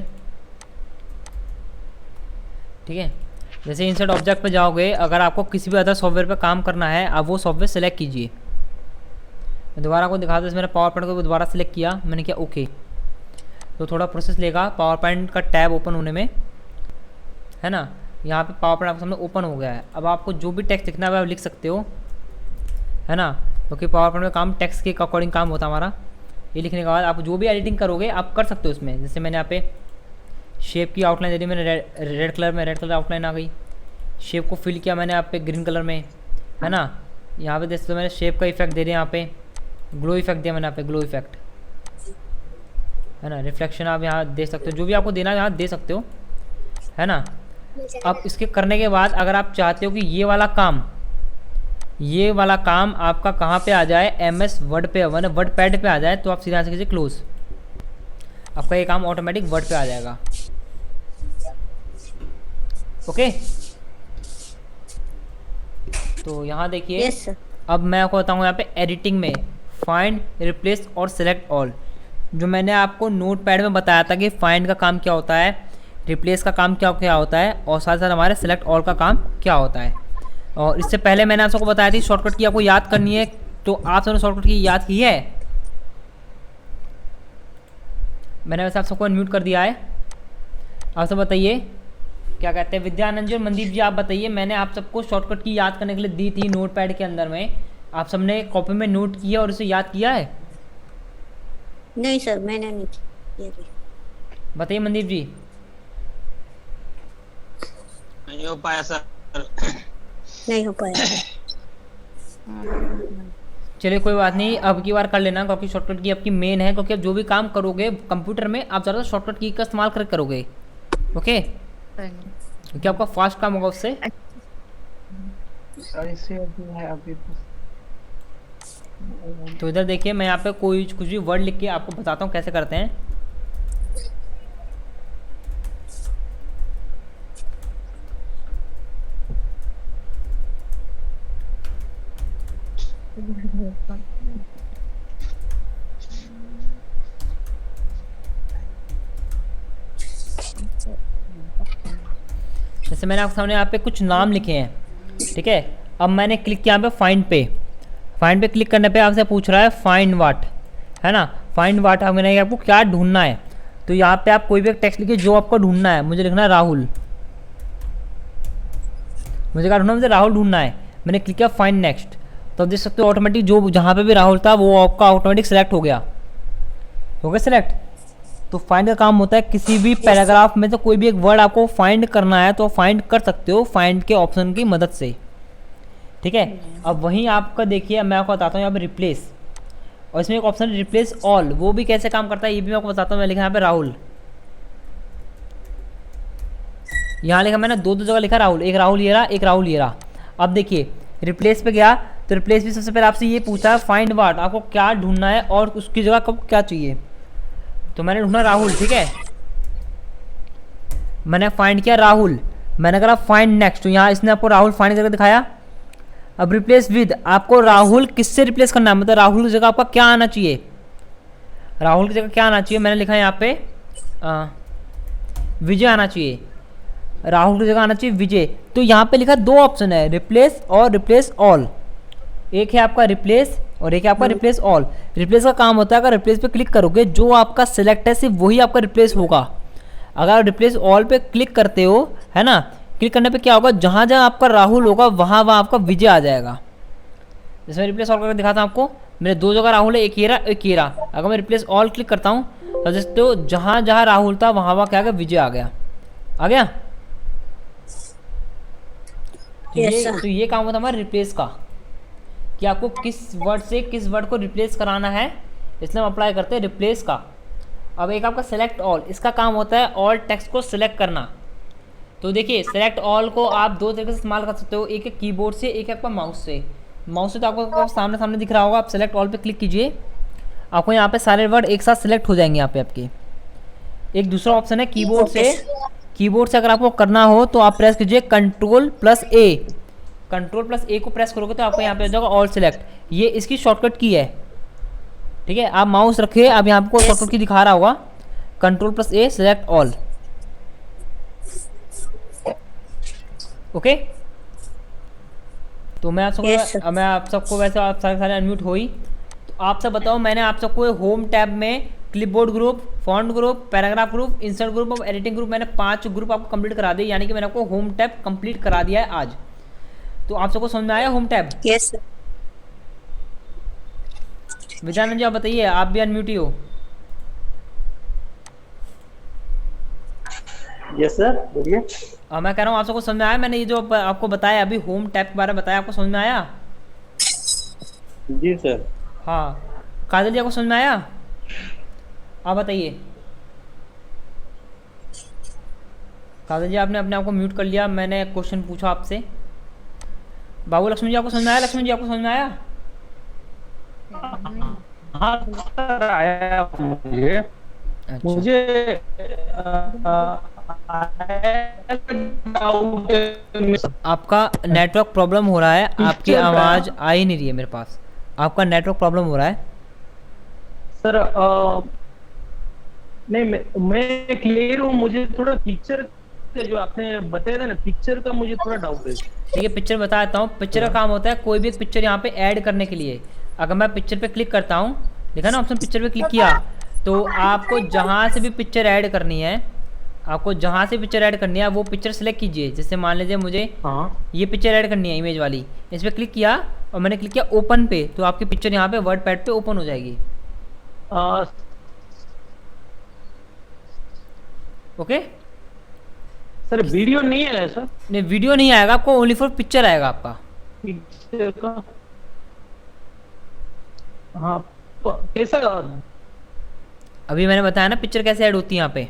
ठीक है। जैसे इंसर्ट ऑब्जेक्ट पे जाओगे, अगर आपको किसी भी अदर सॉफ्टवेयर पे काम करना है, आप वो सॉफ्टवेयर सेलेक्ट कीजिए। मैं दोबारा आपको दिखा दूँ, मैंने पावर पॉइंट को दोबारा सेलेक्ट किया, मैंने किया ओके, तो थोड़ा प्रोसेस लेगा पावर पॉइंट का टैब ओपन होने में, है ना। यहाँ पे पावर पॉइंट आपके सामने ओपन हो गया है। अब आपको जो भी टेक्स्ट लिखना है आप लिख सकते हो, है ना, क्योंकि पावर पॉइंट में काम टेक्स्ट के अकॉर्डिंग काम होता है हमारा। ये लिखने के बाद आप जो भी एडिटिंग करोगे आप कर सकते हो उसमें। जैसे मैंने यहाँ पे शेप की आउटलाइन दे दी मैंने रेड कलर में, रेड कलर आउटलाइन आ गई। शेप को फिल किया मैंने यहाँ पे ग्रीन कलर में, है ना। यहाँ पे देख सकते हो मैंने शेप का इफेक्ट दे दिया, यहाँ पे ग्लो इफेक्ट दिया मैंने, यहाँ पे ग्लो इफेक्ट, है ना। रिफ्लेक्शन आप यहाँ दे सकते हो, जो भी आपको देना है यहाँ दे सकते हो, है ना। अब इसके करने के बाद अगर आप चाहते हो कि ये वाला काम आपका कहाँ पे आ जाए, MS वर्ड पे, वर्ड पैड पे आ जाए, तो आप सीधा से कीजिए क्लोज, आपका ये काम ऑटोमेटिक वर्ड पे आ जाएगा, ओके। तो यहाँ देखिए, यस सर। अब मैं आपको बताऊँगा यहाँ पे एडिटिंग में फाइंड, रिप्लेस और सेलेक्ट ऑल। जो मैंने आपको नोट पैड में बताया था कि फाइंड का काम क्या होता है, रिप्लेस का काम क्या होता है, और साथ साथ हमारे सेलेक्ट ऑल का काम क्या होता है। और इससे पहले मैंने आप सबको बताया थी शॉर्टकट की आपको याद करनी है, तो आप सबने शॉर्टकट की याद की है? मैंने वैसे आप सबको अनम्यूट कर दिया है। आप सब बताइए क्या कहते हैं, विद्यानंद जी और मनदीप जी आप बताइए। मैंने आप सबको शॉर्टकट की याद करने के लिए दी थी नोट पैड के अंदर में, आप सबने कॉपी में नोट किया और उसे याद किया है? नहीं सर मैंने नहीं किया। बताइए मनदीप जी। नहीं हो पाया सर, नहीं हो पाया। चलिए कोई बात नहीं, अब की बार कर लेना, क्योंकि शॉर्टकट की आपकी मेन है, क्योंकि अब जो भी काम करोगे कंप्यूटर में आप ज़्यादा शॉर्टकट की का इस्तेमाल करके करोगे, ओके, क्योंकि आपका फास्ट काम होगा उससे। तो इधर देखिए, मैं यहाँ पे कुछ भी वर्ड लिख के आपको बताता हूँ कैसे करते हैं। जैसे मैंने आपके सामने यहाँ पे कुछ नाम लिखे हैं, ठीक है। अब मैंने क्लिक किया यहाँ पे फाइंड पे क्लिक करने पे आपसे पूछ रहा है फाइंड व्हाट, है ना। फाइंड व्हाट मैंने आपको क्या ढूंढना है, तो यहाँ पे आप कोई भी एक टेक्स्ट लिखिए जो आपको ढूंढना है। मुझे लिखना है राहुल, मुझे क्या ढूंढना, मुझे राहुल ढूंढना है। मैंने क्लिक किया फाइंड नेक्स्ट, तो देख सकते हो ऑटोमेटिक जो जहाँ पे भी राहुल था वो आपका ऑटोमेटिक सेलेक्ट हो गया सेलेक्ट। तो फाइंड का काम होता है किसी भी पैराग्राफ में से कोई भी एक वर्ड आपको फाइंड करना है तो फाइंड कर सकते हो फाइंड के ऑप्शन की मदद से, ठीक है। अब वहीं आपका देखिए, मैं आपको बताता हूँ यहाँ पे और इसमें एक ऑप्शन है रिप्लेस ऑल, वो भी कैसे काम करता है ये भी मैं आपको बताता हूँ। मैं लिखा यहाँ पे राहुल, यहाँ लिखा मैंने दो जगह लिखा राहुल, एक राहुल ये रहा, एक राहुल ये रहा। अब देखिए रिप्लेस पे गया तो रिप्लेस भी सबसे पहले आपसे ये पूछा फाइंड वाट, आपको क्या ढूंढना है और उसकी जगह आपको क्या चाहिए। तो मैंने ढूंढा राहुल, ठीक है, मैंने फाइंड किया राहुल, मैंने कहा फाइंड नेक्स्ट, तो यहाँ इसने आपको राहुल फाइंड करके दिखाया। अब रिप्लेस विद, आपको राहुल किससे रिप्लेस करना है, मतलब राहुल की जगह आपका क्या आना चाहिए, राहुल की जगह क्या आना चाहिए। मैंने लिखा है यहाँ पे विजय आना चाहिए, राहुल की जगह आना चाहिए विजय। तो यहाँ पे लिखा दो ऑप्शन है, रिप्लेस और रिप्लेस ऑल। एक है आपका रिप्लेस और एक है आपका रिप्लेस ऑल। रिप्लेस का काम होता है अगर रिप्लेस पे क्लिक करोगे जो आपका सिलेक्ट है सिर्फ वही आपका रिप्लेस होगा। अगर रिप्लेस ऑल पे क्लिक करते हो, है ना, क्लिक करने पे क्या होगा, जहाँ जहाँ आपका राहुल होगा वहाँ वहाँ आपका विजय आ जाएगा। जैसे मैं रिप्लेस ऑल करके दिखाता हूँ आपको, मेरे दो जगह राहुल है, एक ये रहा एक ये रहा। अगर मैं रिप्लेस ऑल क्लिक करता हूँ तो जैसे जहाँ जहाँ राहुल था वहाँ वहाँ क्या आ गया, विजय आ गया, आ गया। तो ये काम होता है हमारा रिप्लेस का, कि आपको किस वर्ड से किस वर्ड को रिप्लेस कराना है, इसलिए हम अप्लाई करते हैं रिप्लेस का। अब एक आपका सेलेक्ट ऑल, इसका काम होता है ऑल टेक्स्ट को सिलेक्ट करना। तो देखिए सेलेक्ट ऑल को आप दो तरीके से इस्तेमाल कर सकते हो, एक है कीबोर्ड से, एक है आपका माउस से। माउस से तो आपको सामने सामने दिख रहा होगा, आप सेलेक्ट ऑल पे क्लिक कीजिए, आपको यहाँ पे सारे वर्ड एक साथ सिलेक्ट हो जाएंगे यहाँ पे आपके। एक दूसरा ऑप्शन है कीबोर्ड से, कीबोर्ड से अगर आपको करना हो तो आप प्रेस कीजिए Ctrl+A, Ctrl+A को प्रेस करोगे तो आपको यहाँ पे हो जाएगा ऑल सिलेक्ट, ये इसकी शॉर्टकट की है, ठीक है। आप माउस रखिए, अब यहाँ आपको शॉर्टकट की दिखा रहा होगा, Ctrl+A सिलेक्ट ऑल, ओके। तो मैं आप सबको मैं आप सबको वैसे आप सारे अनम्यूट हो ही, तो आप सब बताओ, मैंने आप सबको होम टैब में clipboard group, font group, paragraph group, insert group और एडिटिंग ग्रुप, मैंने 5 ग्रुप आपको कंप्लीट करा दिए, यानी कि मैंने आपको होम टैब कंप्लीट करा दिया है आज। तो आप सबको समझ में आया home tab? Yes sir. Vijayanand ji आप बताइए, आप भी अनम्यूट ही हो। यस सर, बोलिए। मैं कह रहा हूँ आप सबको समझ में आया, मैंने ये जो आपको बताया अभी होम टैब के बारे में बताया, आपको समझ में आया? जी सर। हाँ काजल जी आपको समझ में आया? आप बताइए। काजल जी आपने अपने आप को म्यूट कर लिया, मैंने क्वेश्चन पूछा आपसे। बाबू लक्ष्मण जी आपको समझ में आया? लक्ष्मण जी आपको समझ में आया? हाँ सर आया मुझे। अच्छा। मुझे आपका नेटवर्क प्रॉब्लम हो रहा है, आपकी आवाज़ आ ही नहीं रही है मेरे पास, आपका नेटवर्क प्रॉब्लम हो रहा है सर। नहीं मैं क्लियर हूँ, मुझे थोड़ा पिक्चर जो आपने बताया था ना, पिक्चर का मुझे थोड़ा डाउट है। ठीक है, पिक्चर बता देता हूँ। पिक्चर का काम होता है कोई भी एक पिक्चर यहाँ पे ऐड करने के लिए, अगर मैं पिक्चर पे क्लिक करता हूँ, देखा ना ऑप्शन, पिक्चर पे क्लिक किया तो आपको जहाँ से भी पिक्चर ऐड करनी है, आपको जहाँ से पिक्चर ऐड करनी है वो पिक्चर सेलेक्ट कीजिए। जैसे मान लीजिए मुझे ये पिक्चर ऐड करनी है इमेज वाली, इस पर क्लिक किया और मैंने क्लिक किया ओपन पे, तो आपकी पिक्चर यहाँ पे वर्ड पैड पे ओपन हो जाएगी। ओके सर वीडियो नहीं है सर? नहीं वीडियो नहीं आएगा आपको, ओनली फॉर पिक्चर आएगा आपका पिक्चर का। हाँ कैसा? अभी मैंने बताया ना पिक्चर कैसे ऐड होती है यहाँ पे।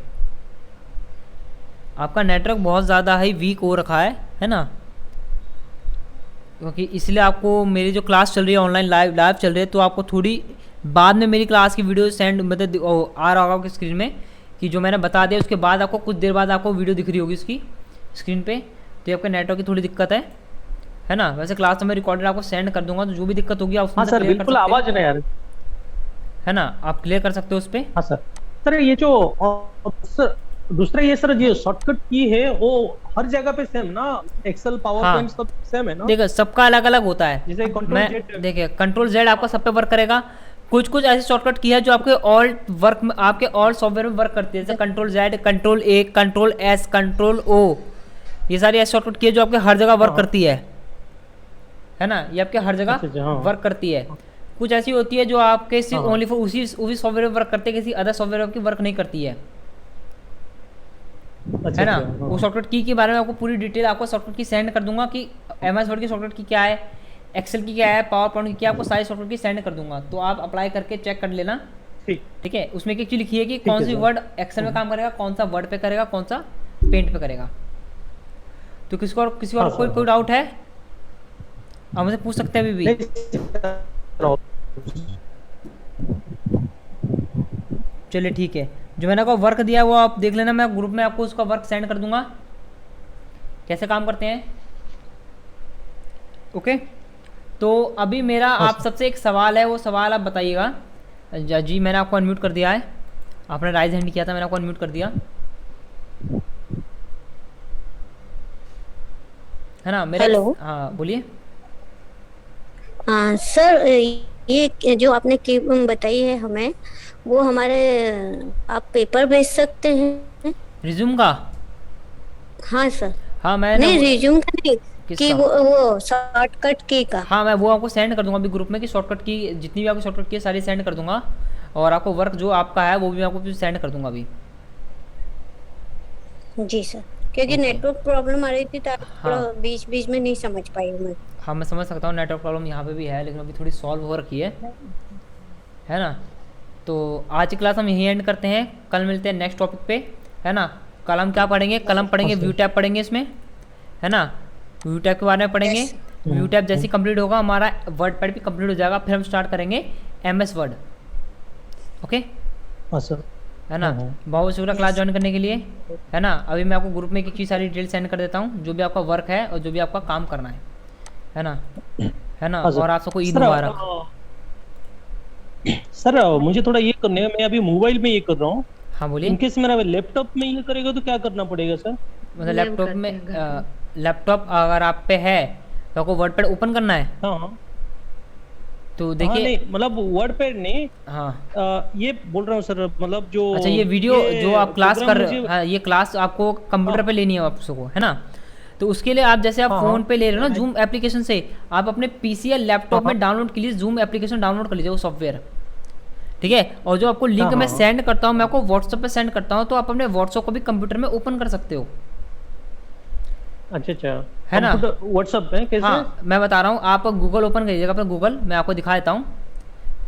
आपका नेटवर्क बहुत ज़्यादा ही वीक हो रखा है ना, क्योंकि इसलिए आपको मेरी जो क्लास चल रही है ऑनलाइन लाइव चल रही है, तो आपको थोड़ी बाद में मेरी क्लास की वीडियो सेंड मतलब आ रहा होगा आपकी स्क्रीन में, कि जो मैंने बता दिया उसके बाद आपको कुछ देर बाद आपको वीडियो दिख रही होगी उसकी स्क्रीन पे। तो आपके नेटवर्क की थोड़ी दिक्कत है ना। वैसे क्लास तो मैं रिकॉर्डेड आपको सेंड कर दूंगा, तो जो भी दिक्कत होगी आप हाँ सर बिल्कुल आवाज नहीं यार, है ना, आप क्लियर कर सकते हो उस पर। हाँ सर। सर ये जो सर दूसरा ये सर जो शॉर्टकट की है वो हर जगह पे सेम ना, एक्सेल पावर पॉइंट सब सेम है ना? देखो सबका अलग अलग होता है, जैसे मैं देखिए Ctrl+Z आपका सब पे वर्क करेगा, कुछ ऐसे शॉर्टकट की है जो आपके ऑल वर्क में, आपके ऑल सॉफ्टवेयर में वर्क करती है, जैसे Ctrl+Z, Ctrl+A, Ctrl+S, Ctrl+O, ये सारी ऐसी शॉर्टकट की है जो आपके हर जगह वर्क करती है ना, ये आपके हर जगह वर्क करती है। कुछ ऐसी होती है जो आपके सिर्फ ओनली फॉर उसी सॉफ्टवेयर में वर्क करते हैं, किसी अदर सॉफ्टवेयर की वर्क नहीं करती है, है ना। वो शॉर्टकट की के बारे में आपको पूरी डिटेल आपको शॉर्टकट की सेंड कर दूंगा कि MS वर्ड की शॉर्टकट की क्या है, एक्सेल की क्या है, पावर पॉइंट की क्या, आपको सारी सॉफ्टवेयर की सेंड कर दूंगा, तो आप अप्लाई करके चेक कर लेना। ठीक। ठीक है, उसमें एक चीज़ लिखी है कि है कौन सी सर। वर्ड एक्सेल में काम करेगा, कौन सा वर्ड पे करेगा, कौन सा पेंट पे करेगा। तो किसी और हाँ कोई सर, कोई डाउट है, आप मुझे पूछ सकते हैं अभी भी। नहीं सर, चलिए ठीक है, जो मैंने आपको वर्क दिया है वो आप देख लेना, मैं ग्रुप में आपको उसका वर्क सेंड कर दूंगा, कैसे काम करते हैं। ओके, तो अभी मेरा आप सबसे एक सवाल है, वो सवाल आप बताइएगा। जी मैंने आपको अनम्यूट कर दिया है, आपने राइज हैंड किया था, मैंने आपको अनम्यूट कर दिया है ना मेरे। हेलो। हाँ बोलिए। हाँ सर, ये जो आपने की बताई है हमें, वो हमारे आप पेपर भेज सकते हैं? रिज्यूम का? हाँ सर। हाँ मैं नहीं, रिज्यूम का नहीं, कि किसका? वो शॉर्टकट की का। हाँ मैं वो आपको सेंड कर दूंगा अभी ग्रुप में, कि शॉर्टकट की जितनी भी आपको शॉर्टकट की है सारी सेंड कर दूंगा, और आपको वर्क जो आपका है वो भी मैं आपको सेंड कर दूंगा अभी। जी सर, क्योंकि ओके। नेटवर्क प्रॉब्लम आ रही थी तो हाँ। बीच बीच में नहीं समझ पाई मैं। हाँ मैं समझ सकता हूँ, नेटवर्क प्रॉब्लम यहाँ पे भी है, लेकिन अभी थोड़ी सॉल्व हो रखी है ना। तो आज की क्लास हम यहीं एंड करते हैं, कल मिलते हैं नेक्स्ट टॉपिक पे, है ना। कल हम क्या पढ़ेंगे, कल हम पढ़ेंगे व्यू टैब पढ़ेंगे इसमें, है ना, व्यू टैब के बारे में पढ़ेंगे। व्यू टैब जैसे कंप्लीट होगा हमारा वर्ड पैड भी कंप्लीट हो जाएगा, फिर हम स्टार्ट करेंगे MS वर्ड। ओके हाँ सर, है ना। बहुत शुक्रिया क्लास ज्वाइन करने के लिए, है ना। अभी मैं आपको ग्रुप में एक चीज़ सारी डिटेल सेंड कर देता हूँ, जो भी आपका वर्क है और जो भी आपका काम करना है ना, है ना। हाँ सर। और आप सबको ईद सर, मुबारक। सर मुझे थोड़ा ये करने है, मैं अभी मोबाइल में ये कर रहा हूँ, हाँ बोलिए। इनकेस मेरा लैपटॉप में ये करेगा तो क्या करना पड़ेगा सर? मतलब सेव लैपटॉप करते में हैं घर में। लैपटॉप अगर आप पे है तो आपको वर्ड पैड ओपन करना है, हाँ हाँ। तो हाँ, देखिए। नहीं मतलब वर्ड पैड नहीं, हाँ ये बोल रहा हूँ सर, मतलब जो अच्छा, ये वीडियो जो आप क्लास कर रहे हो, हाँ, ये क्लास आपको कंप्यूटर हाँ। पे लेनी है आप सबको, है ना। तो उसके लिए आप जैसे आप हाँ, फ़ोन हाँ। पे ले रहे हो ना जूम एप्लीकेशन से, आप अपने पीसी या लैपटॉप हाँ, में डाउनलोड के लिए जूम एप्लीकेशन डाउनलोड कर लीजिए, वो सॉफ्टवेयर। ठीक है, और जो आपको लिंक हाँ, मैं हाँ। सेंड करता हूँ, मैं आपको व्हाट्सएप पे सेंड करता हूँ, तो आप अपने व्हाट्सएप को भी कंप्यूटर में ओपन कर सकते हो, अच्छा अच्छा, है ना। व्हाट्सएप पे कैसे? हाँ मैं बता रहा हूँ, आप गूगल ओपन करिएगा अपना गूगल, मैं आपको दिखा देता हूँ,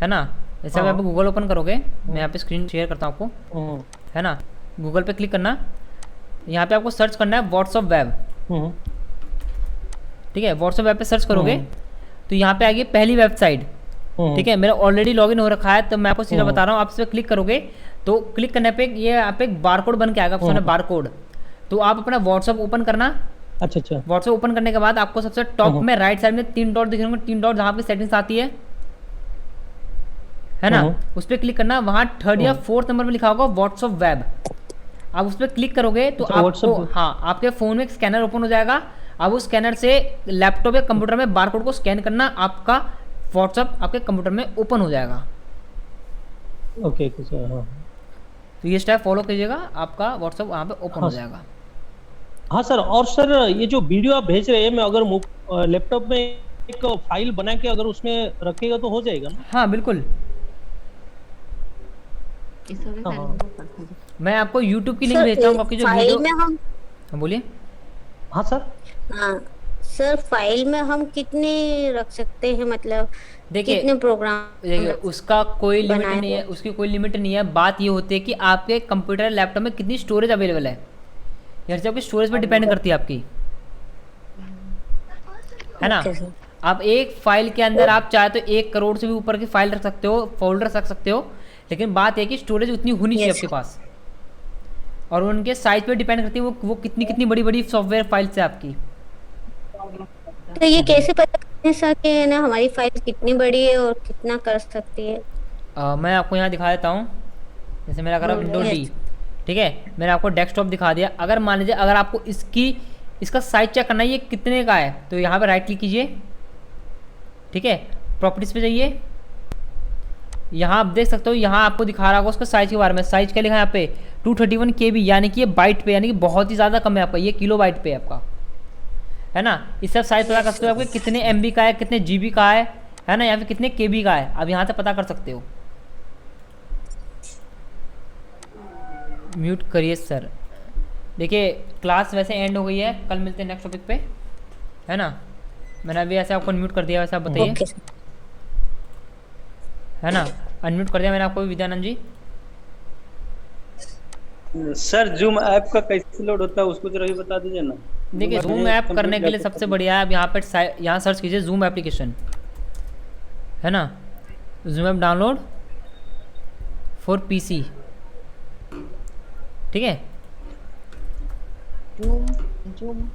है ना। जैसे हाँ। आप गूगल ओपन करोगे, मैं यहाँ पे स्क्रीन शेयर करता हूँ आपको, हम्म, है ना। गूगल पे क्लिक करना, यहाँ पे आपको सर्च करना है व्हाट्सएप वेब। हम्म, ठीक है, व्हाट्सएप वेब पे सर्च करोगे हम्म। तो यहाँ पे आएगी पहली वेबसाइट। ठीक है, मेरा ऑलरेडी लॉगिन हो रखा है, तो मैं आपको सीधा बता रहा हूँ, आप इस पर क्लिक करोगे तो क्लिक करने पे ये यहाँ पे एक बारकोड बन के आएगा, ऑप्शन है बारकोड। तो आप अपना व्हाट्सएप ओपन करना, अच्छा अच्छा, व्हाट्सएप ओपन करने के बाद आपको सबसे टॉप में राइट साइड में 3 डॉट दिख रहे होंगे, 3 डॉट जहाँ आपकी सेटिंग्स आती है ना, उस पर क्लिक करना। वहाँ 3rd या 4th नंबर में लिखा होगा व्हाट्सएप वेब, आप उस पर क्लिक करोगे तो अच्छा, आपको, WhatsApp। हाँ, आपके फ़ोन में एक स्कैनर ओपन हो जाएगा। अब उस स्कैनर से लैपटॉप या कंप्यूटर में बारकोड को स्कैन करना, आपका व्हाट्सएप आपके कंप्यूटर में ओपन हो जाएगा। ओके ओके सर, हाँ तो ये स्टेप फॉलो कीजिएगा, आपका व्हाट्सएप वहाँ पे ओपन हो जाएगा। हाँ सर। और सर ये जो वीडियो आप भेज रहे हैं, मैं अगर लैपटॉप में एक फाइल बना के अगर उसमें रखेगा तो हो जाएगा ना? हाँ बिल्कुल, इसको भी हाँ, कर हाँ। दो। मैं आपको यूट्यूब की लिंक सर, भेजता हूँ, आपकी जो फाइल वीडियो। में हम हाँ बोलिए। हाँ सर। हाँ सर, फाइल में हम कितने रख सकते हैं, मतलब देखिए, कितने प्रोग्राम देखिए उसका कोई लिमिट बनाए नहीं है, हो? उसकी कोई लिमिट नहीं है। बात ये होती है कि आपके कंप्यूटर लैपटॉप में कितनी स्टोरेज अवेलेबल है, यहाँ से आपकी स्टोरेज पे डिपेंड करती है आपकी, है ना। Okay sir. आप एक फाइल के अंदर आप चाहे तो 1 करोड़ से भी ऊपर की फाइल रख सकते हो, फोल्डर रख सकते हो, लेकिन बात है कि स्टोरेज उतनी होनी चाहिए Yes, आपके पास, और उनके साइज पे डिपेंड करती है वो कितनी कितनी बड़ी बड़ी सॉफ्टवेयर फाइल्स है आपकी। तो ये कैसे पता करें सर कि ना हमारी फाइल कितनी बड़ी है और कितना कर सकती है? मैं आपको यहाँ दिखा देता हूँ, जैसे मेरा अगर विंडो Yes. डी, ठीक है, मैंने आपको डेस्कटॉप दिखा दिया। अगर मान लीजिए अगर आपको इसका साइज चेक करना है ये कितने का है, तो यहाँ पे राइट क्लिक कीजिए, ठीक है, प्रॉपर्टीज पे जाइए, यहाँ आप देख सकते हो, यहाँ आपको दिखा रहा होगा उसका साइज के बारे में। साइज क्या लिखा है यहाँ पे 231 KB, यानी कि ये बाइट पे, यानी कि बहुत ही ज़्यादा कम है आपका, ये किलो बाइट पे है आपका, है ना। इससे साइज पता कर सकते हो आपके कितने MB का है, कितने GB का है ना, या फिर कितने KB का है, अब यहाँ से पता कर सकते हो। म्यूट करिए सर। देखिए क्लास वैसे एंड हो गई है, कल मिलते हैं नेक्स्ट टॉपिक पे, है ना। मैंने अभी ऐसे आपको अनम्यूट कर दिया, वैसे आप बताइए, ओके है ना? अनम्यूट कर दिया मैंने आपको विद्यानंद जी। सर जूम ऐप का कैसे लोड होता है उसको जरा भी बता दीजिए ना। देखिए Zoom जूम मैंने ऐप करने complete के लिए laptop सबसे पर- बढ़िया है, अब यहाँ पर यहाँ सर्च कीजिए जूम एप्लीकेशन, है ना? Zoom app download for PC, ठीक है। जूम जूम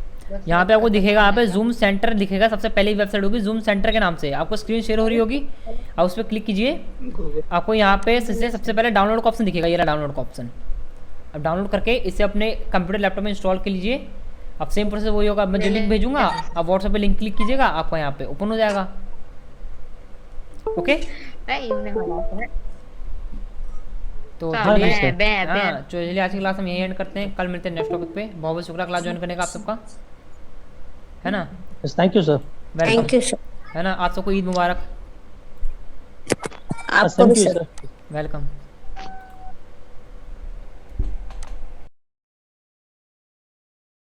यहाँ पे आपको दिखेगा, यहाँ पे जूम सेंटर दिखेगा, सबसे पहली वेबसाइट होगी जूम सेंटर के नाम से, आपको स्क्रीन शेयर हो रही होगी, आप उस पर क्लिक कीजिए, आपको यहाँ पे सबसे पहले डाउनलोड का ऑप्शन दिखेगा, ये रहा डाउनलोड का ऑप्शन। अब डाउनलोड करके इसे अपने कंप्यूटर लैपटॉप में इंस्टॉल कर लीजिए। अब सेम प्रोसेस वही होगा, मैं जो लिंक भेजूंगा आप व्हाट्सएप पे लिंक क्लिक कीजिएगा, आपको यहाँ पे ओपन हो जाएगा। ओके, नहीं नहीं होना है। तो हाँ, चलिए, बैन, हाँ बैन। चलिए आज की क्लास हम यही एंड करते हैं, कल मिलते हैं नेक्स्ट टॉपिक पे। बहुत बहुत शुक्रिया क्लास ज्वाइन करने का आप सबका, है ना? Thank you sir. Thank you sir, है ना? आप सबको ईद मुबारक, आपको भी thank you sir. Sir. Welcome.